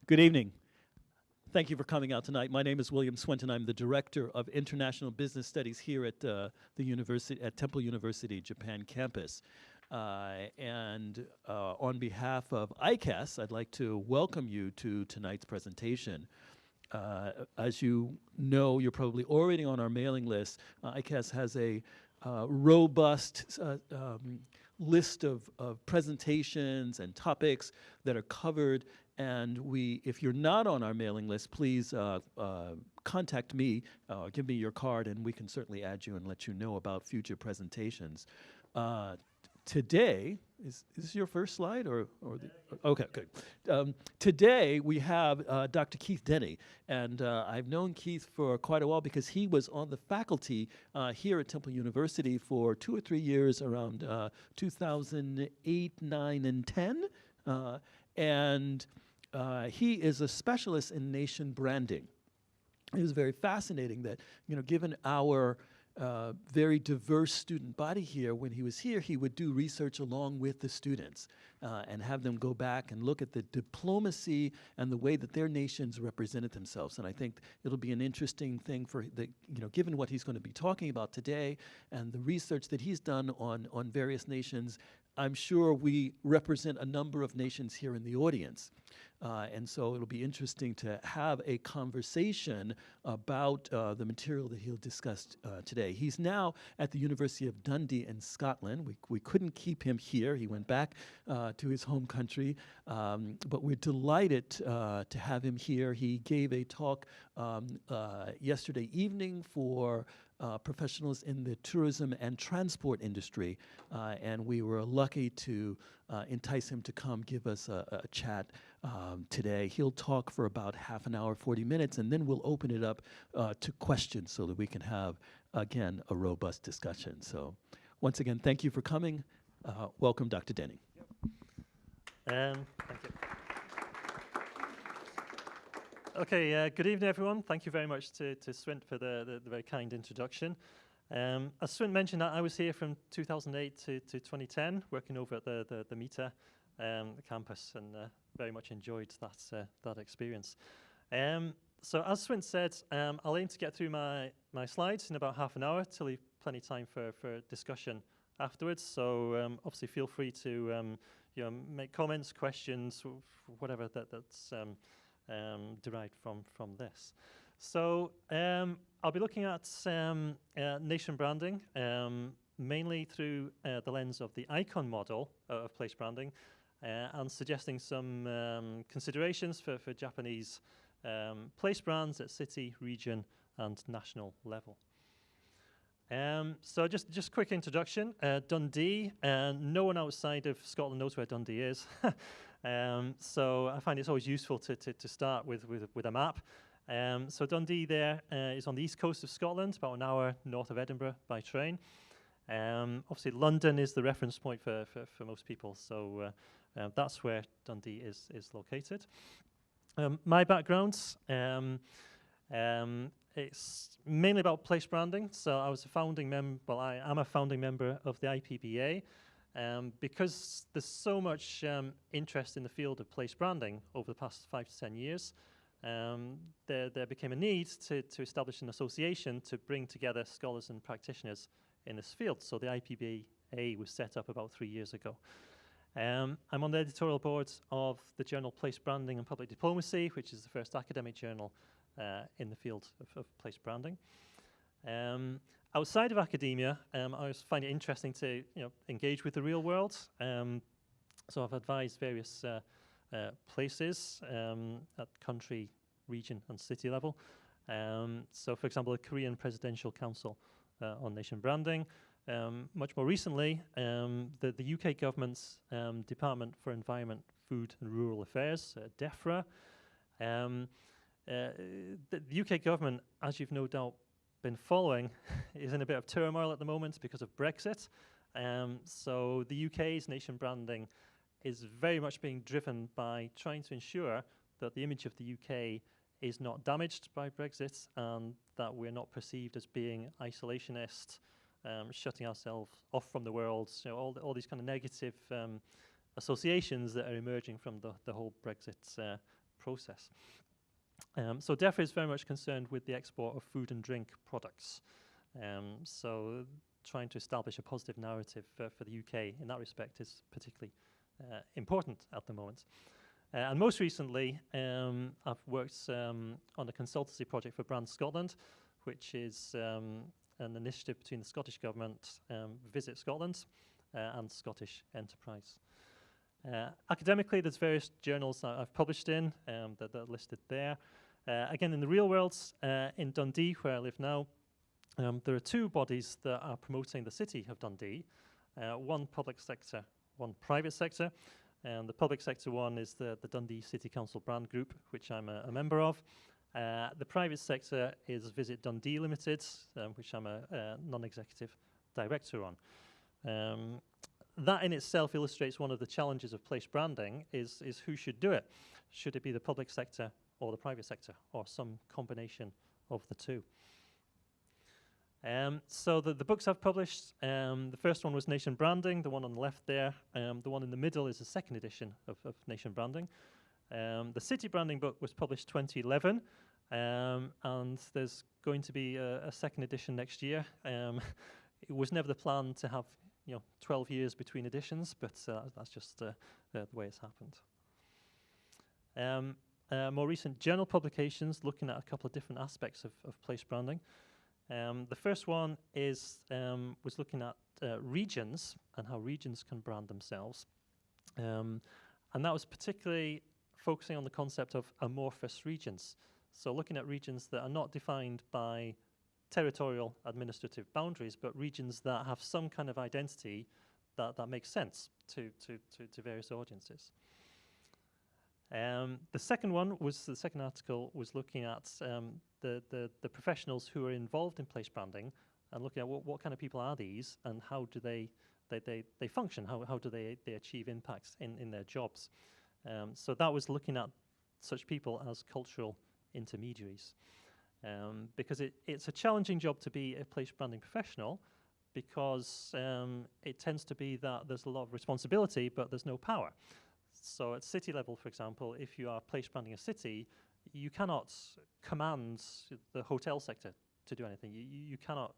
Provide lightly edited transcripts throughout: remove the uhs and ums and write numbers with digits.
Good evening. Thank you for coming out tonight. My name is William Swinton. I'm the Director of International Business Studies here at the university at Temple University Japan campus. On behalf of ICAS, I'd like to welcome you to tonight's presentation. As you know, you're probably already on our mailing list. ICAS has a robust list of presentations and topics that are covered. And if you're not on our mailing list, please contact me, give me your card, and we can certainly add you and let you know about future presentations. Today, is this your first slide okay, good. Today we have Dr. Keith Dinnie, and I've known Keith for quite a while because he was on the faculty here at Temple University for 2 or 3 years around 2008, 9, and 10. He is a specialist in nation branding. It was very fascinating that, given our very diverse student body here, when he was here, he would do research along with the students and have them go back and look at the diplomacy and the way that their nations represented themselves. And I think it'll be an interesting thing for given what he's going to be talking about today and the research that he's done on various nations. I'm sure we represent a number of nations here in the audience. And so it'll be interesting to have a conversation about the material that he'll discuss today. He's now at the University of Dundee in Scotland. We couldn't keep him here. He went back to his home country. But we're delighted to have him here. He gave a talk yesterday evening for professionals in the tourism and transport industry, and we were lucky to entice him to come give us a chat today. He'll talk for about half an hour, 40 minutes, and then we'll open it up to questions so that we can have, again, a robust discussion. So once again, thank you for coming. Welcome, Dr. Dinnie. Thank you. Okay, good evening, everyone. Thank you very much to Swint for the very kind introduction. As Swint mentioned, I was here from 2008 to 2010, working over at the MITA campus, and very much enjoyed that experience. So as Swint said, I'll aim to get through my slides in about half an hour to leave plenty of time for discussion afterwards. So obviously feel free to make comments, questions, whatever that's derived from this. So I'll be looking at nation branding, mainly through the lens of the ICON model of place branding, and suggesting some considerations for Japanese place brands at city, region, and national level. So just quick introduction. Dundee, no one outside of Scotland knows where Dundee is. So I find it's always useful to start with a map. So Dundee there is on the east coast of Scotland, about an hour north of Edinburgh by train. Obviously London is the reference point for most people, so that's where Dundee is located. My background, it's mainly about place branding. So I was a founding member, well, I am a founding member of the IPBA. Because there's so much interest in the field of place branding over the past 5 to 10 years, there became a need to establish an association to bring together scholars and practitioners in this field. So the IPBA was set up about 3 years ago. I'm on the editorial board of the journal Place Branding and Public Diplomacy, which is the first academic journal in the field of place branding. Outside of academia, I always find it interesting to engage with the real world. So I've advised various places at country, region, and city level. So, for example, the Korean Presidential Council on Nation Branding. Much more recently, the UK government's Department for Environment, Food and Rural Affairs, DEFRA. The UK government, as you've no doubt been following, is in a bit of turmoil at the moment because of Brexit. So the UK's nation branding is very much being driven by trying to ensure that the image of the UK is not damaged by Brexit and that we're not perceived as being isolationist, shutting ourselves off from the world, all these kind of negative associations that are emerging from the whole Brexit process. So DEFRA is very much concerned with the export of food and drink products. So trying to establish a positive narrative for the UK in that respect is particularly important at the moment. And most recently, I've worked on a consultancy project for Brand Scotland, which is an initiative between the Scottish Government, Visit Scotland, and Scottish Enterprise. Academically, there's various journals that I've published in that are listed there. Again, in the real world, in Dundee, where I live now, there are two bodies that are promoting the city of Dundee, one public sector, one private sector. The public sector one is the Dundee City Council Brand Group, which I'm a member of. The private sector is Visit Dundee Limited, which I'm a non-executive director on. That in itself illustrates one of the challenges of place branding is who should do it. Should it be the public sector or the private sector, or some combination of the two? So the books I've published, the first one was Nation Branding, the one on the left there. The one in the middle is the second edition of Nation Branding. The City Branding book was published 2011, and there's going to be a second edition next year. It was never the plan to have 12 years between editions, but that's just the way it's happened. More recent journal publications looking at a couple of different aspects of place branding. The first one was looking at regions and how regions can brand themselves. And that was particularly focusing on the concept of amorphous regions. So looking at regions that are not defined by territorial administrative boundaries, but regions that have some kind of identity that makes sense to various audiences. The second article was looking at the professionals who are involved in place branding and looking at what kind of people are these and how do they function, how do they achieve impacts in their jobs. So that was looking at such people as cultural intermediaries. Because it's a challenging job to be a place branding professional, because it tends to be that there's a lot of responsibility, but there's no power. So at city level, for example, if you are place branding a city, you cannot command the hotel sector to do anything. You cannot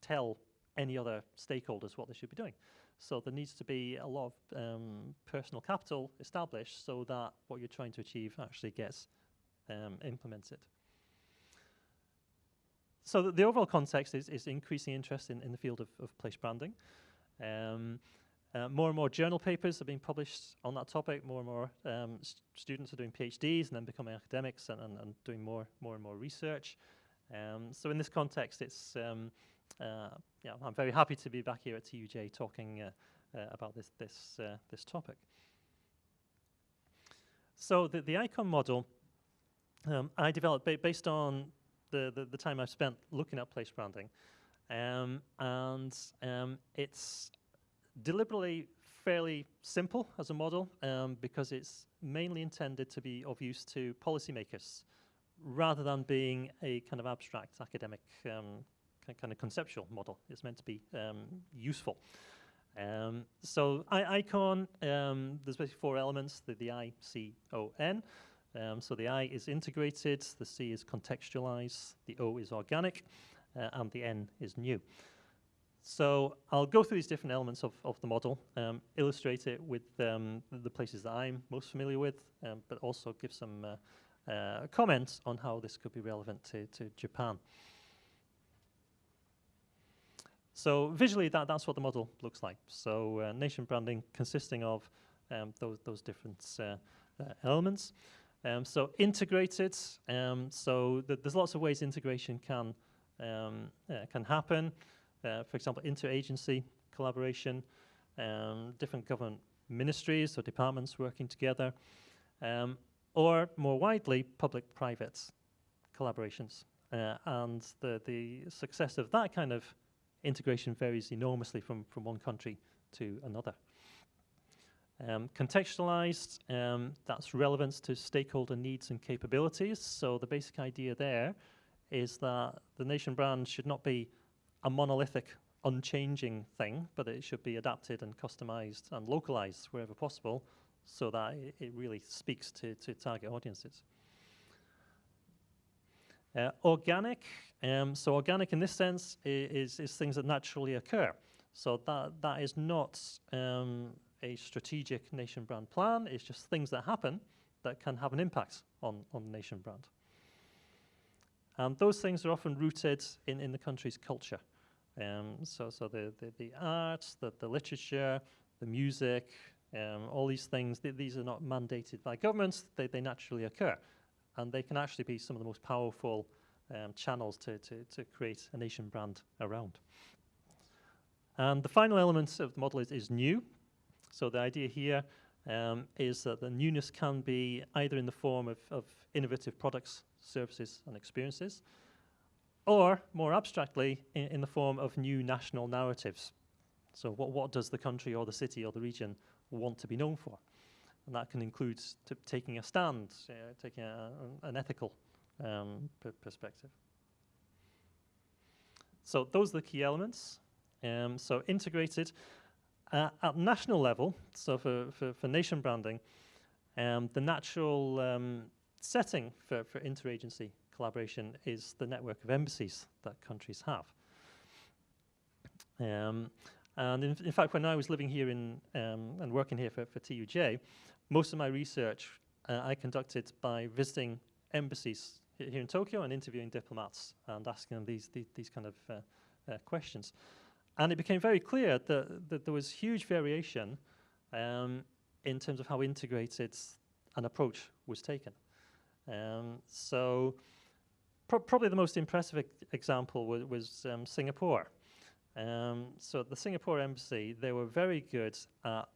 tell any other stakeholders what they should be doing. So there needs to be a lot of personal capital established so that what you're trying to achieve actually gets implemented. So the overall context is increasing interest in the field of place branding. More and more journal papers are being published on that topic. More and more students are doing PhDs and then becoming academics and doing more and more research. So in this context, it's I'm very happy to be back here at TUJ talking about this topic. So the icon model I developed based on the time I've spent looking at place branding, and it's deliberately fairly simple as a model because it's mainly intended to be of use to policymakers rather than being a kind of abstract academic kind of conceptual model. It's meant to be useful. So icon, there's basically four elements, the I, C, O, N. So the I is integrated, the C is contextualized, the O is organic, and the N is new. So I'll go through these different elements of the model, illustrate it with the places that I'm most familiar with, but also give some comments on how this could be relevant to Japan. So visually, that's what the model looks like. So nation branding consisting of those different elements. So integrated, so there's lots of ways integration can happen. For example, interagency collaboration, different government ministries or departments working together, or more widely, public-private collaborations. And the success of that kind of integration varies enormously from one country to another. Contextualized, that's relevance to stakeholder needs and capabilities. So the basic idea there is that the nation brand should not be a monolithic, unchanging thing, but it should be adapted and customized and localized wherever possible so that it really speaks to target audiences. Organic, so organic in this sense is things that naturally occur. So that is not a strategic nation brand plan, it's just things that happen that can have an impact on the nation brand. And those things are often rooted in the country's culture. So the arts, the literature, the music, all these things, these are not mandated by governments, they naturally occur. And they can actually be some of the most powerful channels to create a nation brand around. And the final element of the model is new. So the idea here is that the newness can be either in the form of innovative products, services, and experiences, or more abstractly, in the form of new national narratives. So what does the country or the city or the region want to be known for? And that can include taking a stand, taking an ethical perspective. So those are the key elements. So integrated at national level, so for nation branding, the natural setting for interagency collaboration is the network of embassies that countries have. And in fact, when I was living here and working here for TUJ, most of my research I conducted by visiting embassies here in Tokyo and interviewing diplomats and asking them these kind of questions. And it became very clear that there was huge variation in terms of how integrated an approach was taken. So probably the most impressive example was Singapore. So the Singapore embassy, they were very good at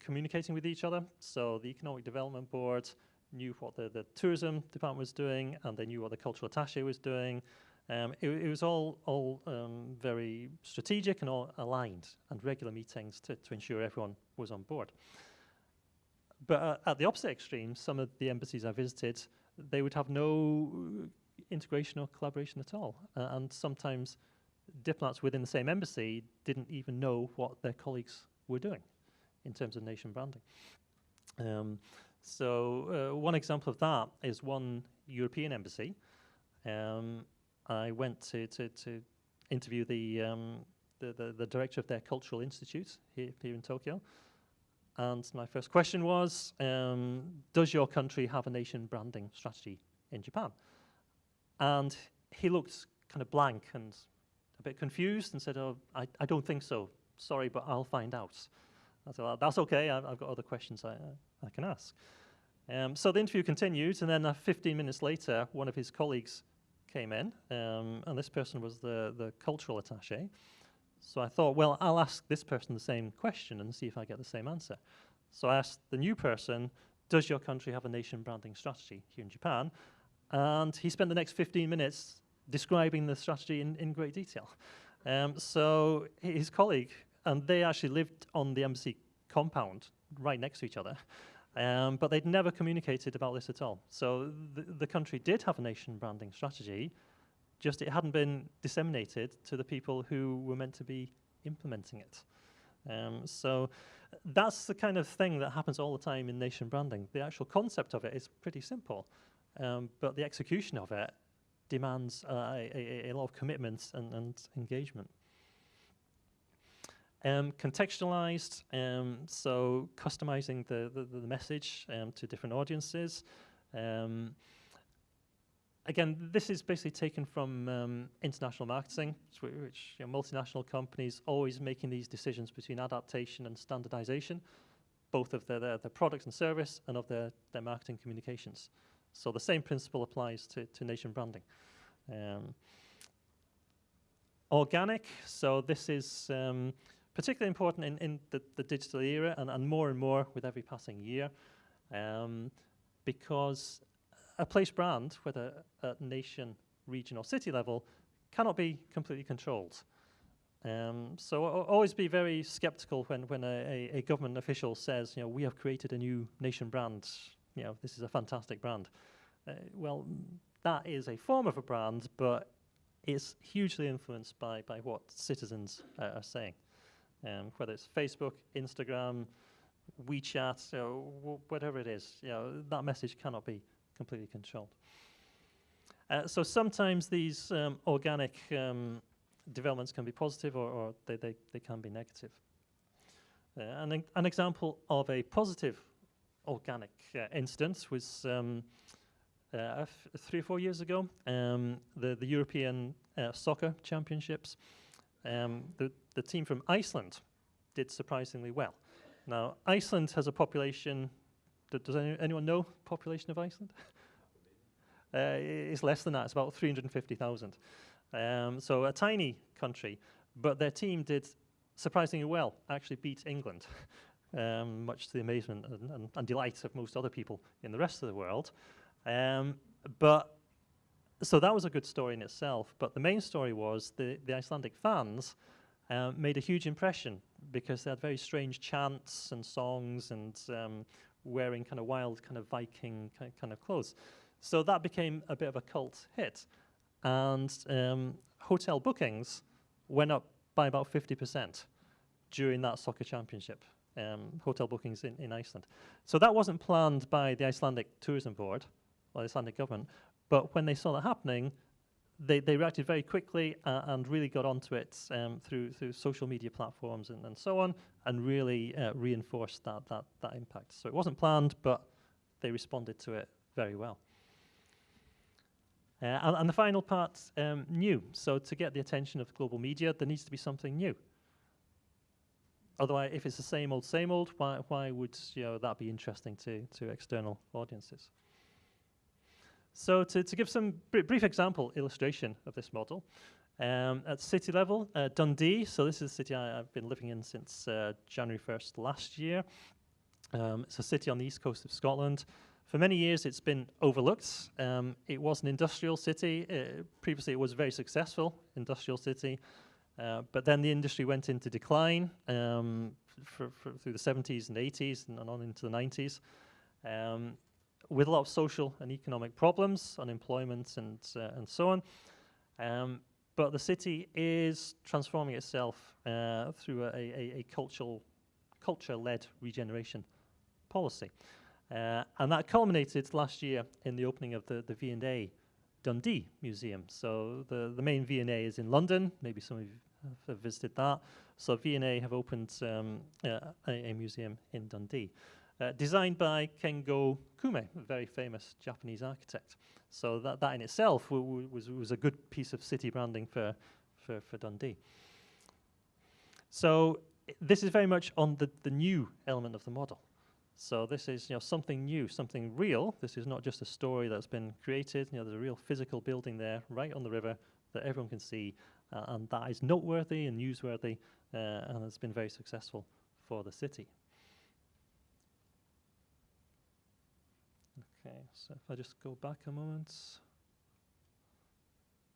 communicating with each other. So the Economic Development Board knew what the tourism department was doing, and they knew what the cultural attaché was doing. It was all very strategic and all aligned, and regular meetings to ensure everyone was on board. But at the opposite extreme, some of the embassies I visited, they would have no integration or collaboration at all. And sometimes diplomats within the same embassy didn't even know what their colleagues were doing in terms of nation branding. One example of that is one European embassy. I went to interview the director of their cultural institute here in Tokyo. And my first question was, does your country have a nation branding strategy in Japan? And he looked kind of blank and a bit confused and said, oh, I don't think so. Sorry, but I'll find out. I said, well, that's okay. I've got other questions I can ask. So the interview continued, and then 15 minutes later, one of his colleagues came in, and this person was the cultural attaché. So I thought, well, I'll ask this person the same question and see if I get the same answer. So I asked the new person, does your country have a nation branding strategy here in Japan? And he spent the next 15 minutes describing the strategy in great detail. So his colleague, and they actually lived on the embassy compound right next to each other, but they'd never communicated about this at all. So the country did have a nation branding strategy, just it hadn't been disseminated to the people who were meant to be implementing it. So that's the kind of thing that happens all the time in nation branding. The actual concept of it is pretty simple, but the execution of it demands a lot of commitment and engagement. Contextualized, so customizing the message to different audiences. Again, this is basically taken from international marketing, which multinational companies always making these decisions between adaptation and standardization, both of their products and service and of their marketing communications. So the same principle applies to nation branding. Organic, so this is particularly important in the digital era and more with every passing year, because a place brand, whether at nation, region, or city level, cannot be completely controlled. So always be very skeptical when a government official says, we have created a new nation brand. This is a fantastic brand. Well, that is a form of a brand, but it's hugely influenced by what citizens are saying. Whether it's Facebook, Instagram, WeChat, whatever it is, that message cannot be completely controlled. So sometimes these organic developments can be positive, or they can be negative. An example of a positive organic incident was 3 or 4 years ago, the European Soccer Championships. The team from Iceland did surprisingly well. Now, Iceland has a population, does anyone know the population of Iceland? It's less than that, it's about 350,000. So a tiny country, but their team did surprisingly well, actually beat England, much to the amazement and delight of most other people in the rest of the world. So that was a good story in itself, but the main story was the Icelandic fans made a huge impression because they had very strange chants and songs and wearing kind of wild kind of Viking kind of clothes. So that became a bit of a cult hit, and hotel bookings went up by about 50% during that soccer championship, hotel bookings in Iceland. So that wasn't planned by the Icelandic Tourism Board or the Icelandic government, but when they saw that happening, they reacted very quickly and really got onto it through social media platforms and so on, and really reinforced that impact. So it wasn't planned, but they responded to it very well. And the final part, new. So to get the attention of global media, there needs to be something new. Otherwise, if it's the same old, why would that be interesting to external audiences? So to give some brief example illustration of this model, at city level, Dundee, so this is a city I've been living in since January 1st last year. It's a city on the east coast of Scotland. For many years, it's been overlooked. It was an industrial city. Previously, it was a very successful industrial city. But then the industry went into decline through the 70s and 80s and on into the 90s, with a lot of social and economic problems, unemployment and so on. But the city is transforming itself through a culture-led regeneration policy. And that culminated last year in the opening of the V&A Dundee Museum. So the main V&A is in London. Maybe some of you have visited that. So V&A have opened a museum in Dundee, designed by Kengo Kume, a very famous Japanese architect. So that in itself was a good piece of city branding for Dundee. So this is very much on the new element of the model. So this is something new, something real. This is not just a story that's been created. There's a real physical building there, right on the river, that everyone can see, and that is noteworthy and newsworthy, and has been very successful for the city. Okay, so if I just go back a moment.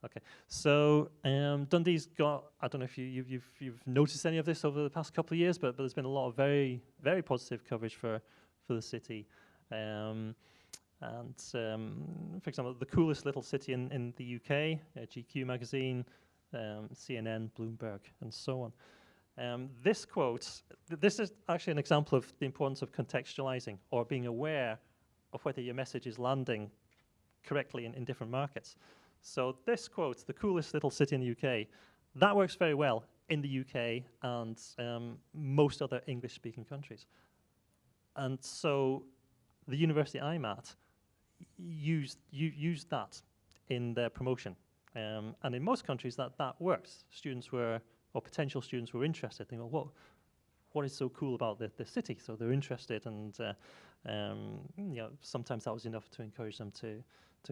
Okay, so Dundee's got, I don't know if you've noticed any of this over the past couple of years, but there's been a lot of very, very positive coverage for the city. For example, the coolest little city in the UK, GQ magazine, CNN, Bloomberg, and so on. This quote, this is actually an example of the importance of contextualizing or being aware of whether your message is landing correctly in different markets. So this quote, the coolest little city in the UK, that works very well in the UK and most other English-speaking countries. And so the university I'm at used that in their promotion. And in most countries that works. Students were, or potential students were interested. They go, well, what is so cool about the city? So they're interested, and sometimes that was enough to encourage them to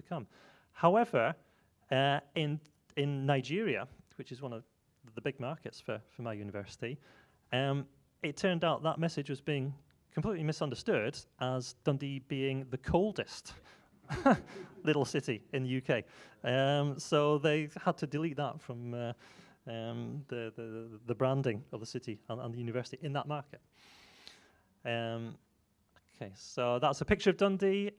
come. However, in Nigeria, which is one of the big markets for my university, it turned out that message was being completely misunderstood as Dundee being the coldest little city in the UK. So they had to delete that from the branding of the city and the university in that market. Okay, so that's a picture of Dundee.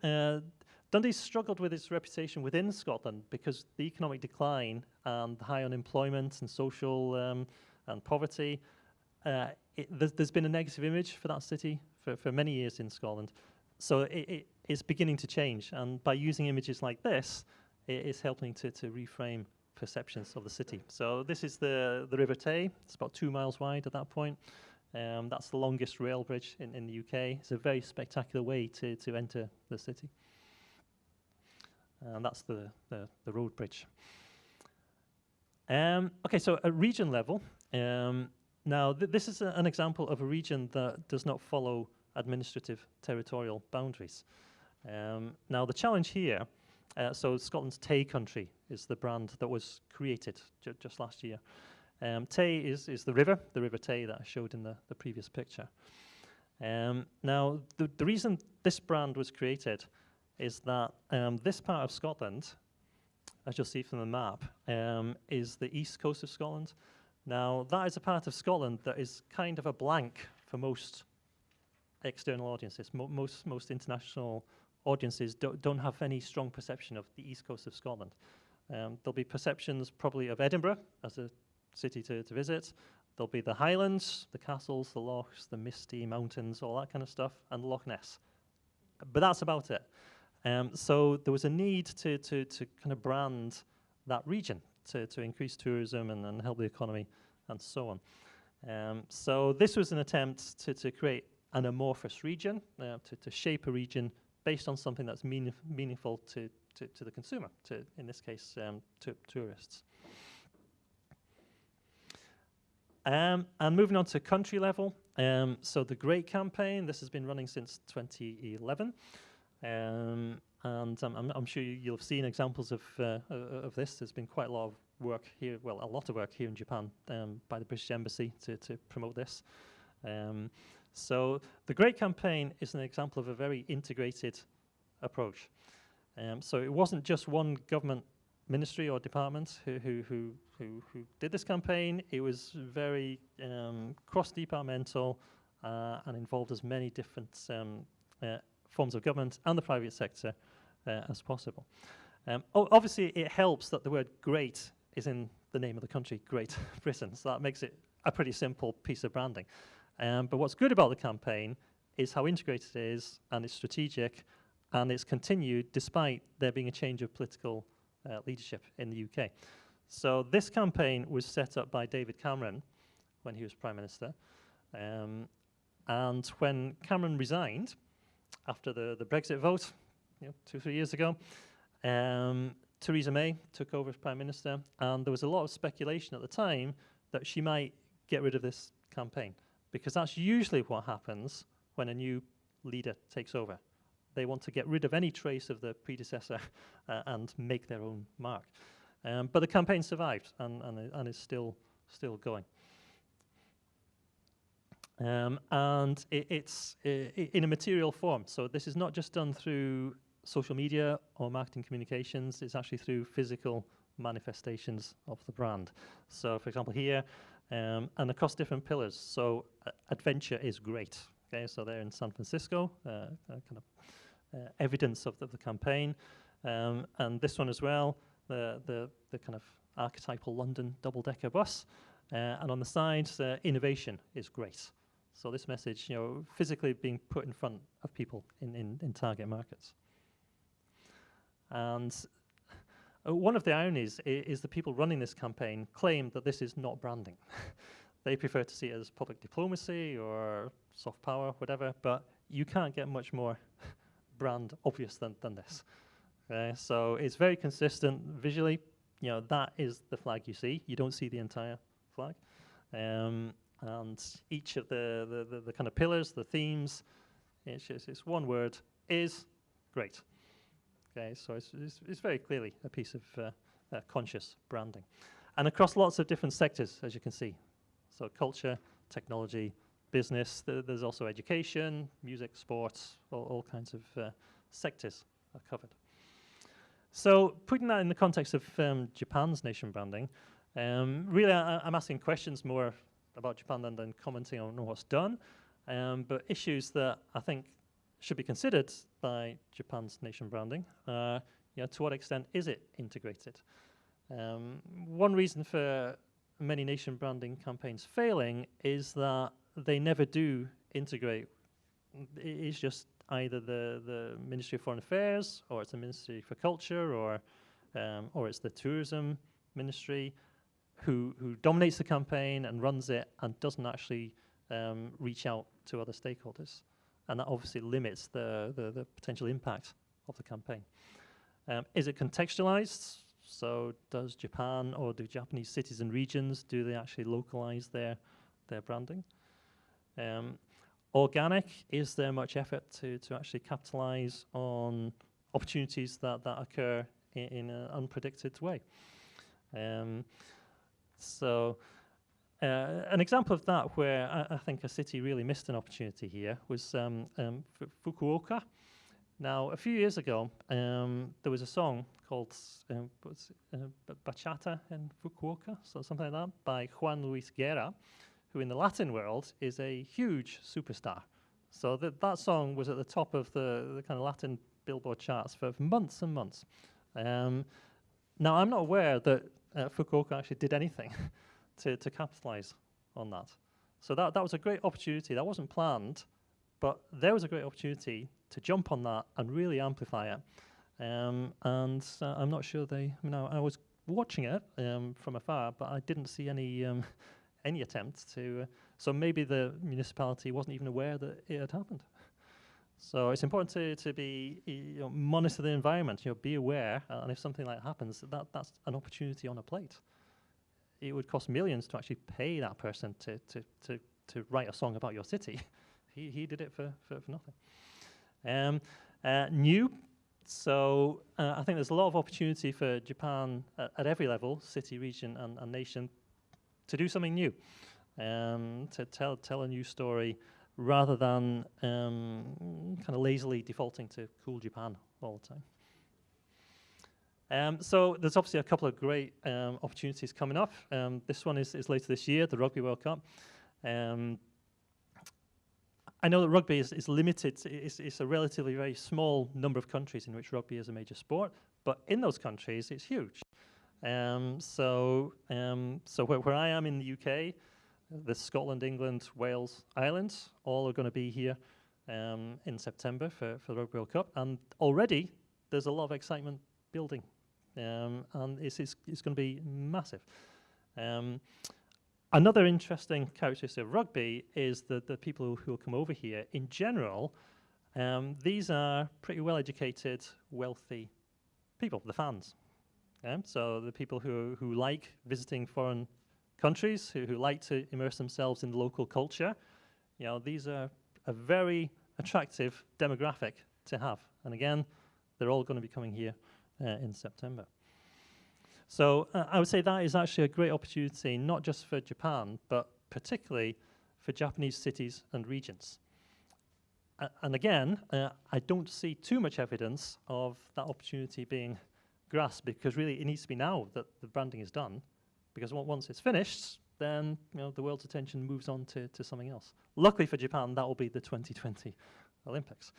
Dundee struggled with its reputation within Scotland because the economic decline and the high unemployment and social and poverty, there's been a negative image for that city for many years in Scotland. So it is beginning to change, and by using images like this, it is helping to reframe perceptions of the city. So this is the River Tay. It's about 2 miles wide at that point. That's the longest rail bridge in the UK. It's a very spectacular way to enter the city. And that's the road bridge. Okay, so at region level, now this is an example of a region that does not follow administrative territorial boundaries. Now the challenge here, so Scotland's Tay country is the brand that was created just last year. Tay is the River Tay that I showed in the previous picture. Now the reason this brand was created is that this part of Scotland, as you'll see from the map, is the east coast of Scotland. Now, that is a part of Scotland that is kind of a blank for most external audiences. Most international audiences don't have any strong perception of the east coast of Scotland. There'll be perceptions probably of Edinburgh as a city to visit. There'll be the Highlands, the castles, the lochs, the misty mountains, all that kind of stuff, and Loch Ness. But that's about it. So there was a need to kind of brand that region to increase tourism and help the economy and so on. So this was an attempt to create an amorphous region, to shape a region based on something that's meaningful to the consumer, in this case, to tourists. And moving on to country level, so the Great Campaign, this has been running since 2011. And I'm sure you'll have seen examples of this. There's been quite a lot of work here, well, a lot of work here in Japan by the British Embassy to promote this. So the Great Campaign is an example of a very integrated approach. So it wasn't just one government ministry or department who did this campaign. It was very cross-departmental and involved as many different forms of government and the private sector as possible. Obviously, it helps that the word great is in the name of the country, Great Britain, so that makes it a pretty simple piece of branding. But what's good about the campaign is how integrated it is, and it's strategic, and it's continued despite there being a change of political leadership in the UK. So this campaign was set up by David Cameron when he was Prime Minister. And when Cameron resigned, after the Brexit vote, 2 or 3 years ago, Theresa May took over as Prime Minister, and there was a lot of speculation at the time that she might get rid of this campaign, because that's usually what happens when a new leader takes over. They want to get rid of any trace of the predecessor and make their own mark. But the campaign survived and is still going. And it's in a material form. So this is not just done through social media or marketing communications. It's actually through physical manifestations of the brand. So, for example, here and across different pillars. So adventure is great. Okay, so they're in San Francisco, kind of evidence of the campaign, and this one as well, the kind of archetypal London double-decker bus, and on the sides, innovation is great. So this message, physically being put in front of people in target markets. And one of the ironies is the people running this campaign claim that this is not branding. They prefer to see it as public diplomacy or soft power, whatever, but you can't get much more brand obvious than this. Okay? So it's very consistent visually. That is the flag you see. You don't see the entire flag. And each of the kind of pillars, the themes, it's one word, is great. Okay, so it's very clearly a piece of conscious branding. And across lots of different sectors, as you can see. So culture, technology, business, there's also education, music, sports, all kinds of sectors are covered. So putting that in the context of Japan's nation branding, really I'm asking questions more about Japan than commenting on what's done, but issues that I think should be considered by Japan's nation branding. To what extent is it integrated? One reason for many nation branding campaigns failing is that they never do integrate it is just either the Ministry of Foreign Affairs, or it's the Ministry for Culture, or it's the Tourism Ministry who dominates the campaign and runs it and doesn't actually reach out to other stakeholders. And that obviously limits the potential impact of the campaign. Is it contextualized? So does Japan, or do Japanese cities and regions, do they actually localize their branding? Organic, is there much effort to actually capitalize on opportunities that occur in an unpredicted way? So an example of that where I think a city really missed an opportunity here was Fukuoka. Now, a few years ago, there was a song called Bachata in Fukuoka, so something like that, by Juan Luis Guerra, who in the Latin world is a huge superstar. So that song was at the top of the kind of Latin Billboard charts for months and months. Now, I'm not aware that Fukuoka actually did anything to capitalize on that. So that was a great opportunity. That wasn't planned, but there was a great opportunity to jump on that and really amplify it. And I'm not sure I was watching it from afar, but I didn't see any attempt to. So maybe the municipality wasn't even aware that it had happened. So it's important to be, monitor the environment, be aware, and if something like that happens, that's an opportunity on a plate. It would cost millions to actually pay that person to write a song about your city. He did it for nothing. New. So I think there's a lot of opportunity for Japan at every level, city, region, and nation, to do something new, to tell a new story, rather than kind of lazily defaulting to cool Japan all the time. So there's obviously a couple of great opportunities coming up. This one is later this year, the Rugby World Cup. I know that rugby is limited. It's a relatively very small number of countries in which rugby is a major sport, but in those countries, it's huge. So where I am in the UK, the Scotland, England, Wales, Ireland, all are going to be here in September for the Rugby World Cup, and already there's a lot of excitement building, and it's going to be massive. Another interesting characteristic of rugby is that the people who will come over here, in general, these are pretty well-educated, wealthy people, the fans. So the people who like visiting foreign countries, who like to immerse themselves in the local culture, these are a very attractive demographic to have. And again, they're all going to be coming here in September. So I would say that is actually a great opportunity, not just for Japan, but particularly for Japanese cities and regions. And again, I don't see too much evidence of that opportunity being grasped, because really it needs to be now that the branding is done, because once it's finished, then the world's attention moves on to something else. Luckily for Japan, that will be the 2020 Olympics.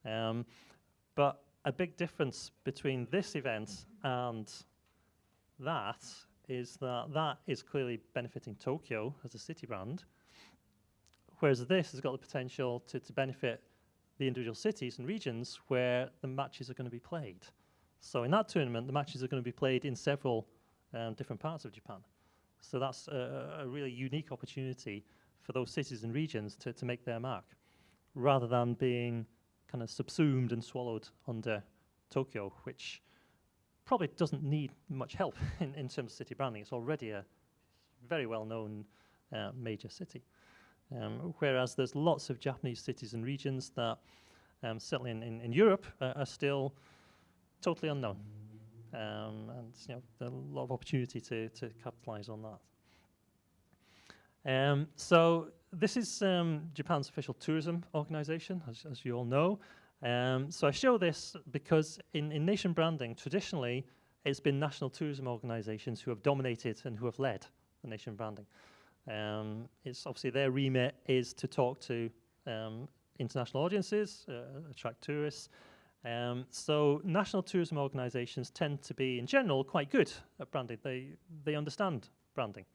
But a big difference between this event and that is that is clearly benefiting Tokyo as a city brand, whereas this has got the potential to benefit the individual cities and regions where the matches are going to be played. So in that tournament, the matches are going to be played in several different parts of Japan. So that's a really unique opportunity for those cities and regions to make their mark, rather than being kind of subsumed and swallowed under Tokyo, which probably doesn't need much help in terms of city branding. It's already a very well-known major city. Whereas there's lots of Japanese cities and regions that, certainly in Europe, are still totally unknown. And there's a lot of opportunity to capitalize on that. So this is Japan's official tourism organization, as you all know. So I show this because in nation branding, traditionally, it's been national tourism organizations who have dominated and who have led the nation branding. It's obviously their remit is to talk to international audiences, attract tourists. So national tourism organizations tend to be, in general, quite good at branding. They understand branding.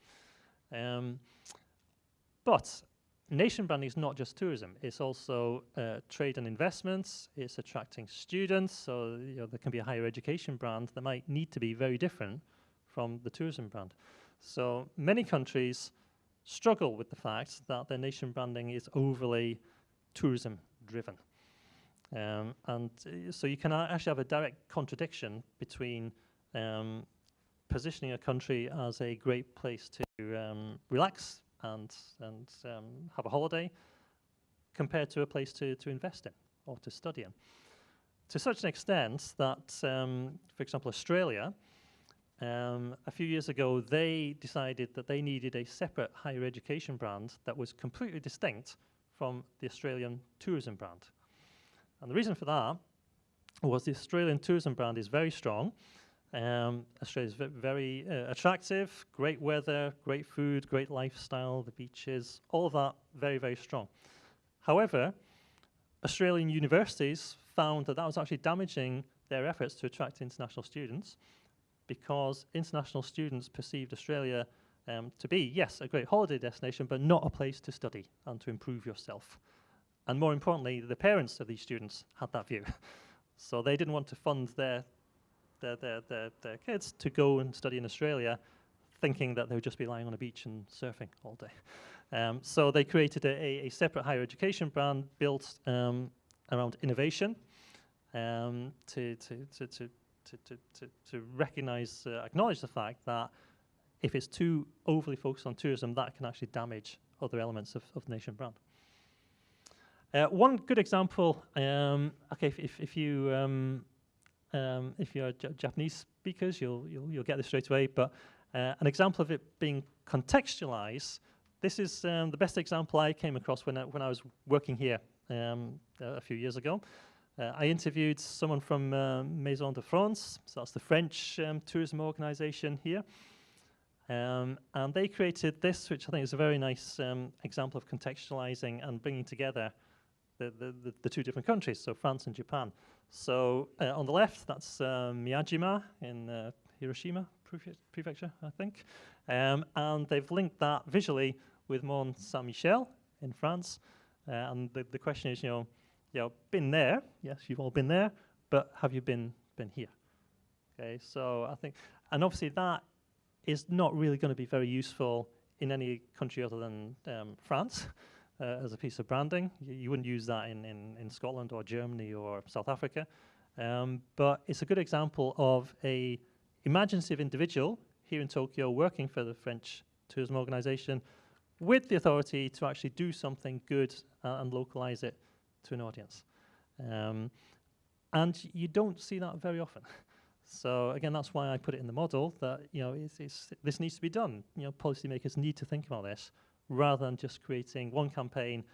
But nation branding is not just tourism. It's also trade and investments. It's attracting students. So there can be a higher education brand that might need to be very different from the tourism brand. So many countries struggle with the fact that their nation branding is overly tourism driven. So you can actually have a direct contradiction between positioning a country as a great place to relax and have a holiday compared to a place to invest in or to study in. To such an extent that, for example, Australia, a few years ago, they decided that they needed a separate higher education brand that was completely distinct from the Australian tourism brand. And the reason for that was the Australian tourism brand is very strong. Australia is very attractive, great weather, great food, great lifestyle, the beaches, all of that very, very strong. However, Australian universities found that was actually damaging their efforts to attract international students, because international students perceived Australia to be, yes, a great holiday destination, but not a place to study and to improve yourself. And more importantly, the parents of these students had that view. So they didn't want to fund their kids to go and study in Australia, thinking that they would just be lying on a beach and surfing all day. So they created a separate higher education brand built around innovation to recognize, acknowledge the fact that if it's too overly focused on tourism, that can actually damage other elements of the nation brand. One good example, okay, if you're Japanese speakers, you'll get this straight away. But an example of it being contextualized. This is the best example I came across when I was working here a few years ago. I interviewed someone from Maison de France, so that's the French tourism organization here. And they created this, which I think is a very nice example of contextualizing and bringing together the two different countries, so France and Japan. So on the left, that's Miyajima in Hiroshima Prefecture, I think. And they've linked that visually with Mont Saint-Michel in France. And the question is, been there? Yes, you've all been there, but have you been here? Okay, so I think, and obviously that is not really going to be very useful in any country other than France. As a piece of branding. You wouldn't use that in Scotland or Germany or South Africa. But it's a good example of a imaginative individual here in Tokyo working for the French tourism organization with the authority to actually do something good and localize it to an audience. And you don't see that very often. So again, that's why I put it in the model that this needs to be done. Policymakers need to think about this, rather than just creating one campaign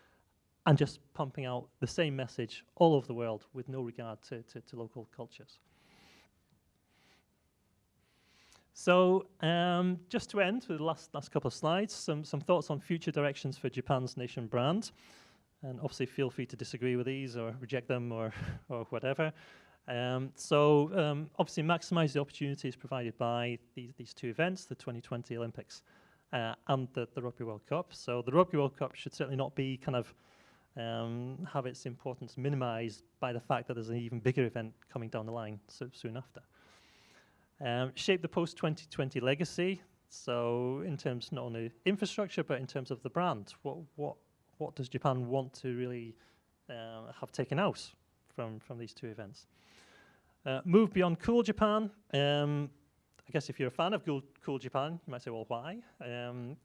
and just pumping out the same message all over the world with no regard to local cultures. So just to end with the last couple of slides, some thoughts on future directions for Japan's nation brand. And obviously feel free to disagree with these or reject them or whatever. Obviously maximize the opportunities provided by these two events, the 2020 Olympics and the Rugby World Cup. So the Rugby World Cup should certainly not be kind of have its importance minimized by the fact that there's an even bigger event coming down the line soon after. Shape the post-2020 legacy. So in terms not only infrastructure, but in terms of the brand, what does Japan want to really have taken out from these two events? Move beyond cool Japan. I guess if you're a fan of cool Japan, you might say, well, why?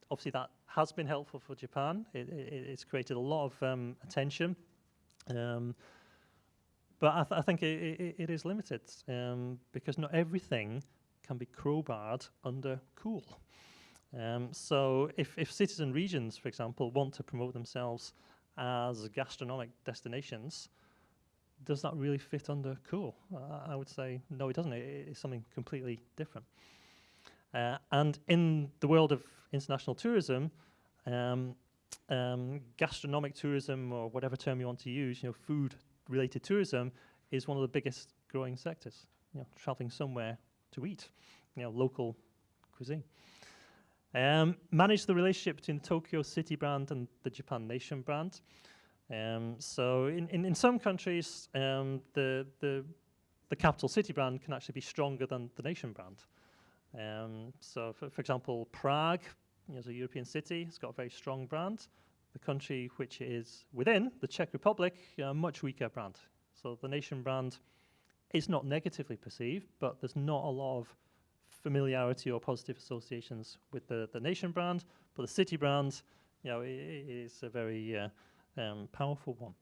Obviously, that has been helpful for Japan. It's created a lot of attention. But I think it is limited because not everything can be crowbarred under cool. So if cities and regions, for example, want to promote themselves as gastronomic destinations, does that really fit under cool? I would say no, it doesn't. It's something completely different. And in the world of international tourism, gastronomic tourism, or whatever term you want to use, food-related tourism is one of the biggest growing sectors. Traveling somewhere to eat, local cuisine. Manage the relationship between the Tokyo City brand and the Japan Nation brand. So in some countries, the capital city brand can actually be stronger than the nation brand. So for example, Prague, as a European city, it's got a very strong brand. The country which is within, the Czech Republic, a much weaker brand. So the nation brand is not negatively perceived, but there's not a lot of familiarity or positive associations with the nation brand, but the city brand, it is a very powerful one.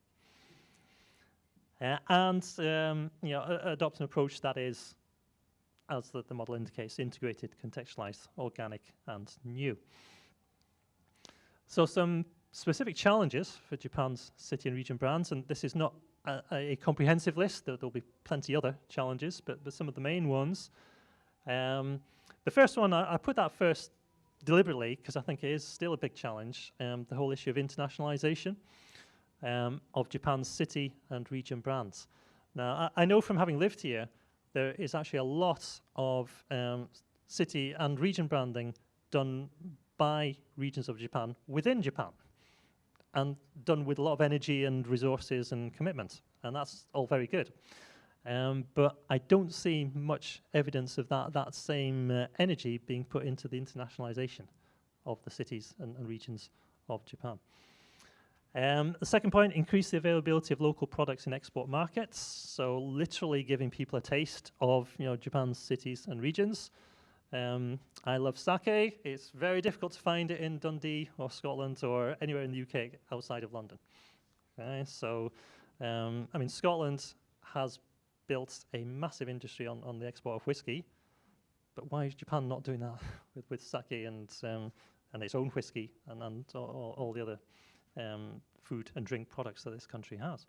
Adopt an approach that is, as the model indicates, integrated, contextualized, organic, and new. So some specific challenges for Japan's city and region brands, and this is not a comprehensive list. There'll be plenty other challenges, but some of the main ones. The first one, I put that first deliberately because I think it is still a big challenge, the whole issue of internationalization of Japan's city and region brands. Now, I know from having lived here, there is actually a lot of city and region branding done by regions of Japan within Japan, and done with a lot of energy and resources and commitment, and that's all very good. But I don't see much evidence of that same energy being put into the internationalization of the cities and regions of Japan. The second point, increase the availability of local products in export markets. So literally giving people a taste of Japan's cities and regions. I love sake. It's very difficult to find it in Dundee or Scotland or anywhere in the UK outside of London. Okay, so Scotland has built a massive industry on the export of whiskey, but why is Japan not doing that with sake and its own whiskey and all the other food and drink products that this country has?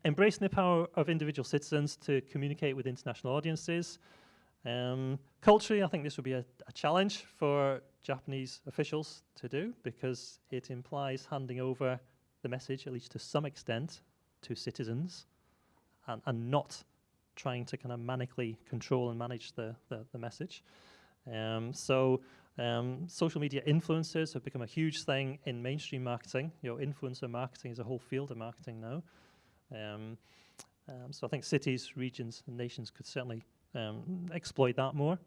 Embracing the power of individual citizens to communicate with international audiences. Culturally, I think this would be a challenge for Japanese officials to do, because it implies handing over the message, at least to some extent, to citizens, and not trying to kind of manically control and manage the message. Social media influencers have become a huge thing in mainstream marketing. Influencer marketing is a whole field of marketing now. So I think cities, regions, and nations could certainly exploit that more.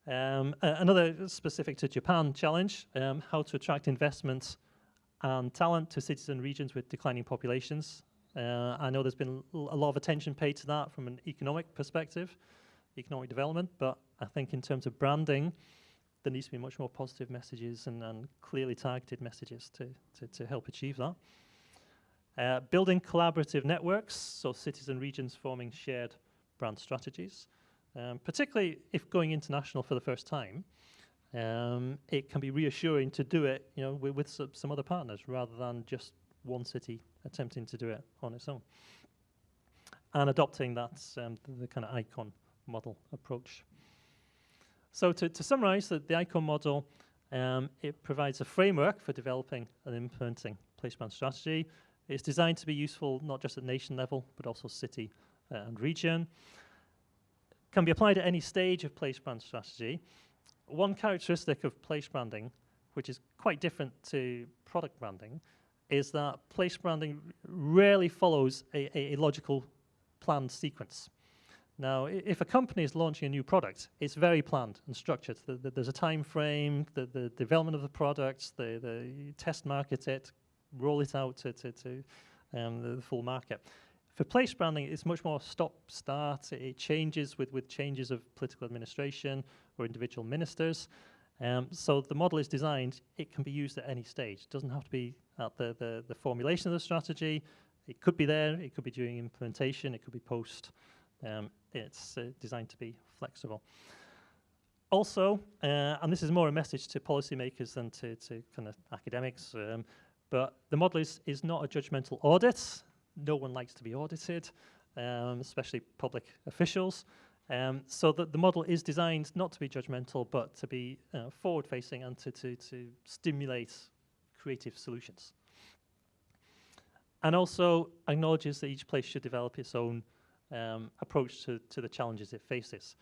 Another specific to Japan challenge, how to attract investment and talent to cities and regions with declining populations. I know there's been a lot of attention paid to that from an economic perspective, economic development, but I think in terms of branding, there needs to be much more positive messages and clearly targeted messages to help achieve that. Building collaborative networks, so cities and regions forming shared brand strategies, particularly if going international for the first time. It can be reassuring to do it, with some other partners rather than just one city attempting to do it on its own. And adopting that the kind of ICON model approach. So to summarize, the ICON model, it provides a framework for developing and implementing place brand strategy. It's designed to be useful not just at nation level, but also city and region. Can be applied at any stage of place brand strategy. One characteristic of place branding, which is quite different to product branding, is that place branding rarely follows a logical planned sequence. Now, if a company is launching a new product, it's very planned and structured. There's a time frame, the development of the product, the test market it, roll it out to the full market. For place branding, it's much more stop-start. It changes with changes of political administration or individual ministers. So the model is designed, it can be used at any stage. It doesn't have to be at the formulation of the strategy. It could be there, it could be during implementation, it could be post. It's designed to be flexible. Also, and this is more a message to policymakers than to kind of academics, but the model is not a judgmental audit. No one likes to be audited, especially public officials. So the model is designed not to be judgmental, but to be forward-facing and to stimulate creative solutions. And also acknowledges that each place should develop its own approach to the challenges it faces.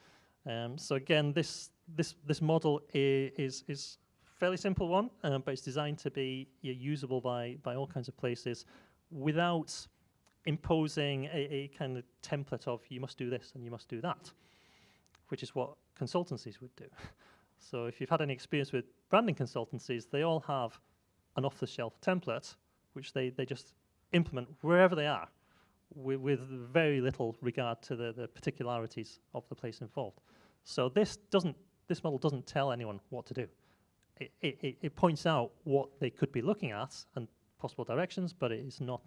So again, this this model is fairly simple one, but it's designed to be usable by all kinds of places without imposing a kind of template of you must do this and you must do that, which is what consultancies would do. So if you've had any experience with branding consultancies, they all have an off-the-shelf template, which they just implement wherever they are, with very little regard to the particularities of the place involved. So this model doesn't tell anyone what to do. It points out what they could be looking at and possible directions, but it's not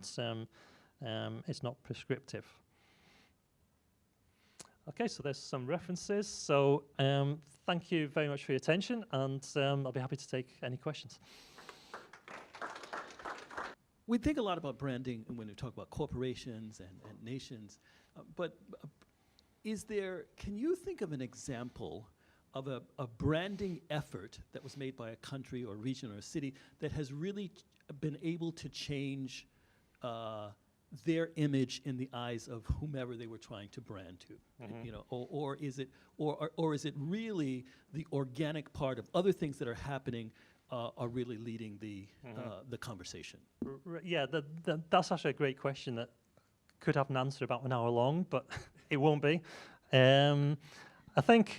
prescriptive. Okay, so there's some references. So thank you very much for your attention, and I'll be happy to take any questions. We think a lot about branding when we talk about corporations and nations, but can you think of an example of a branding effort that was made by a country or region or a city that has really been able to change their image in the eyes of whomever they were trying to brand to? You know, or is it really the organic part of other things that are happening are really leading the conversation? Yeah, that's actually a great question that could have an answer about an hour long, but it won't be. I think,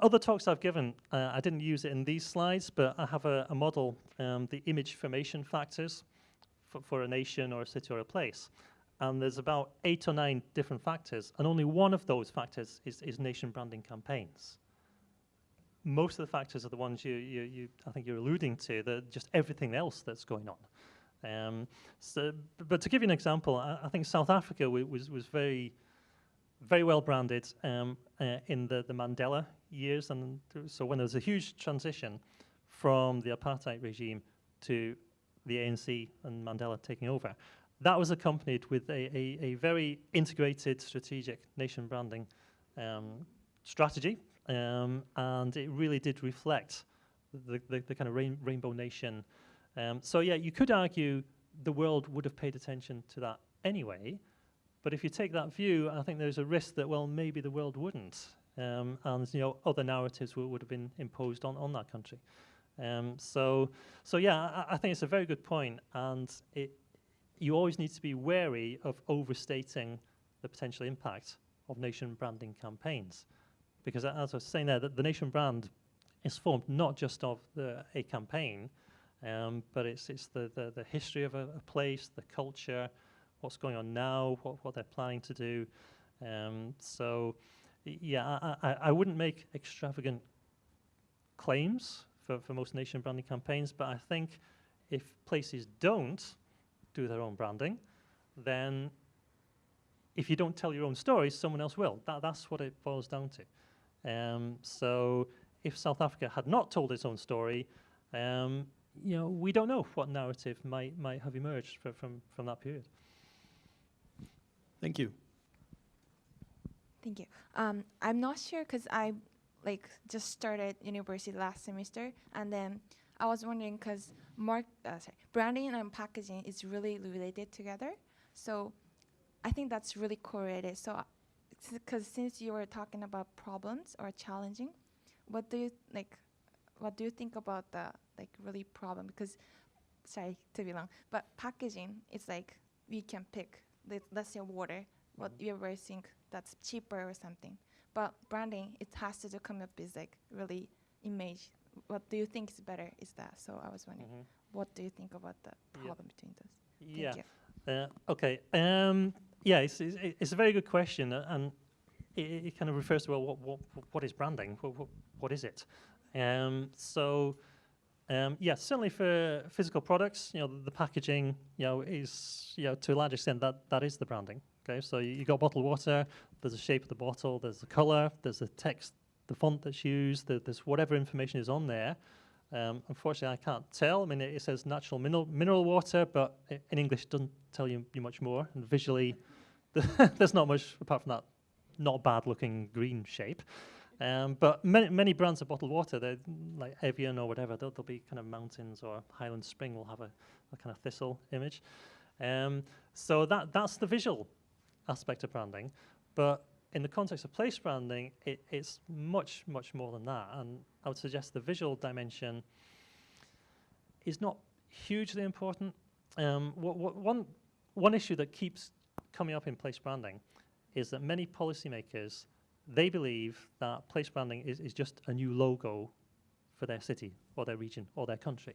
other talks I've given, I didn't use it in these slides, but I have a model, the image formation factors for a nation or a city or a place. And there's about 8 or 9 different factors, and only one of those factors is nation branding campaigns. Most of the factors are the ones I think you're alluding to, just everything else that's going on. But to give you an example, I think South Africa was very, very well branded in the Mandela years, and so when there was a huge transition from the apartheid regime to the ANC and Mandela taking over, that was accompanied with a very integrated strategic nation branding strategy. And it really did reflect the kind of rainbow nation. So yeah, you could argue the world would have paid attention to that anyway, but if you take that view, I think there's a risk that, well, maybe the world wouldn't, and other narratives would have been imposed on that country. So yeah, I think it's a very good point, and you always need to be wary of overstating the potential impact of nation branding campaigns. Because as I was saying there, the nation brand is formed not just of a campaign, but it's the history of a place, the culture, what's going on now, what they're planning to do. So, yeah, I wouldn't make extravagant claims for most nation branding campaigns, but I think if places don't do their own branding, then if you don't tell your own stories, someone else will. That's what it boils down to. So if South Africa had not told its own story, we don't know what narrative might have emerged from that period. Thank you. Thank you. I'm not sure because I just started university last semester, and then I was wondering because branding and packaging is really related together. So I think that's really correlated. So because since you were talking about problems or challenging, what do you think about the really problem? Because sorry to be long, but packaging, it's like we can pick, let's say water, what you ever think that's cheaper or something. But branding, it has to come up with really image. What do you think is better? Is that? So I was wondering, what do you think about the problem between those? Thank you. Okay. Yeah, it's a very good question, and it kind of refers to, well, what is branding? What is it? Yeah, certainly for physical products, the packaging, is, to a large extent that is the branding. Okay, so you got bottled water. There's the shape of the bottle. There's the color. There's the text, the font that's used. There's whatever information is on there. Unfortunately, I can't tell. I mean, it says natural mineral water, but in English it doesn't tell you much more. And visually, there's not much apart from that not bad-looking green shape. But many brands of bottled water, they're like Evian or whatever, there'll be kind of mountains, or Highland Spring will have a kind of thistle image. So that's the visual aspect of branding. But in the context of place branding, it's much, much more than that. And I would suggest the visual dimension is not hugely important. One issue that keeps coming up in place branding is that many policymakers, they believe that place branding is just a new logo for their city or their region or their country.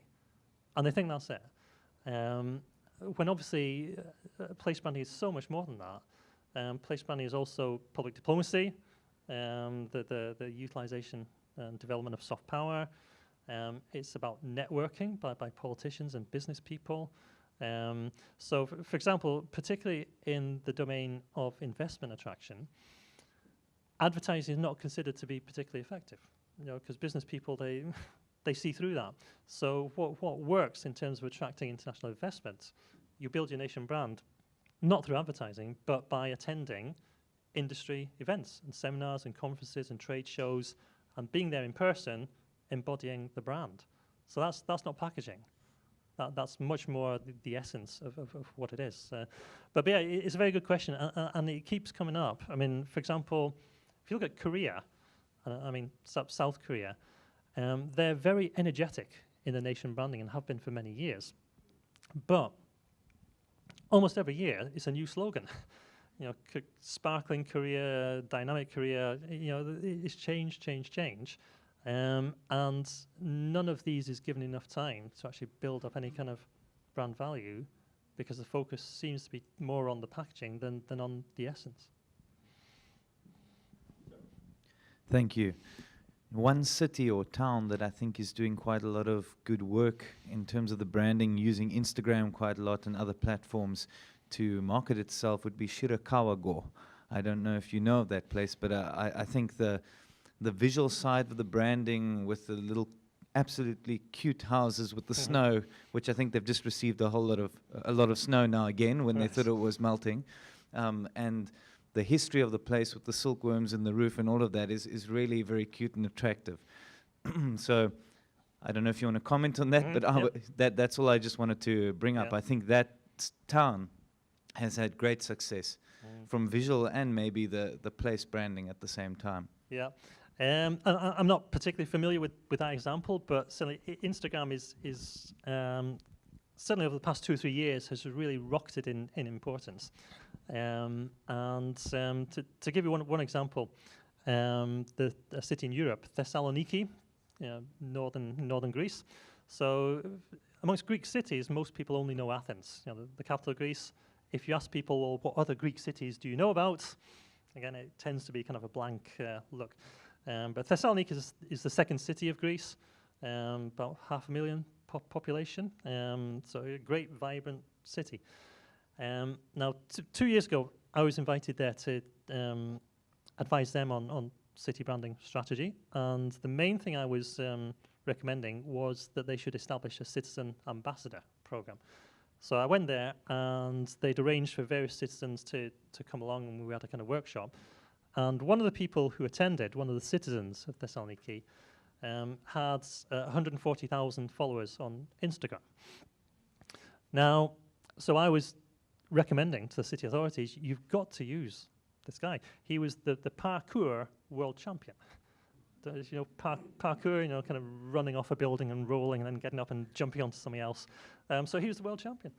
And they think that's it. When obviously place branding is so much more than that. Place branding is also public diplomacy, the utilization and development of soft power. It's about networking by politicians and business people. So, for example, particularly in the domain of investment attraction, advertising is not considered to be particularly effective, because business people, they see through that. So what works in terms of attracting international investment, you build your nation brand, not through advertising, but by attending industry events and seminars and conferences and trade shows and being there in person, embodying the brand. So that's not packaging. That's much more the essence of what it is. But yeah, it's a very good question, and it keeps coming up. I mean, for example, if you look at Korea, South Korea, they're very energetic in the nation branding and have been for many years. But almost every year, it's a new slogan. Sparkling Korea, dynamic Korea, it's change, change, change. And none of these is given enough time to actually build up any kind of brand value, because the focus seems to be more on the packaging than on the essence. Thank you. One city or town that I think is doing quite a lot of good work in terms of the branding, using Instagram quite a lot and other platforms to market itself, would be Shirakawa-go. I don't know if you know of that place, but I think the visual side of the branding, with the little absolutely cute houses with the snow, which I think they've just received a lot of snow now again, when they thought it was melting, and the history of the place with the silkworms in the roof and all of that is really very cute and attractive. So I don't know if you want to comment on that, but that's all I just wanted to bring up. I think that town has had great success from visual and maybe the place branding at the same time. Yeah. I'm not particularly familiar with that example, but certainly Instagram is certainly over the past 2 or 3 years has really rocketed in importance. And to give you one example, a city in Europe, Thessaloniki, northern Greece. So amongst Greek cities, most people only know Athens, the capital of Greece. If you ask people, well, what other Greek cities do you know about? Again, it tends to be kind of a blank look. But Thessaloniki is the second city of Greece, about 500,000 population, so a great, vibrant city. Now, 2 years ago, I was invited there to advise them on city branding strategy, and the main thing I was recommending was that they should establish a citizen ambassador program. So I went there, and they'd arranged for various citizens to come along, and we had a kind of workshop. And one of the people who attended, one of the citizens of Thessaloniki, had 140,000 followers on Instagram. Now, so I was recommending to the city authorities, you've got to use this guy. He was the parkour world champion. Parkour, kind of running off a building and rolling and then getting up and jumping onto something else. So he was the world champion,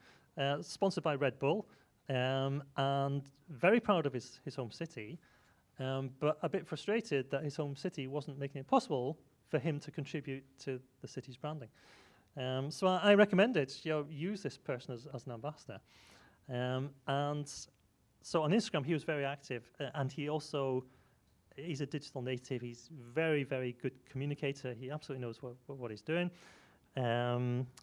sponsored by Red Bull, and very proud of his home city, but a bit frustrated that his home city wasn't making it possible for him to contribute to the city's branding. So I recommended, use this person as an ambassador. And so on Instagram, he was very active, and he's a digital native. He's very, very good communicator. He absolutely knows what he's doing.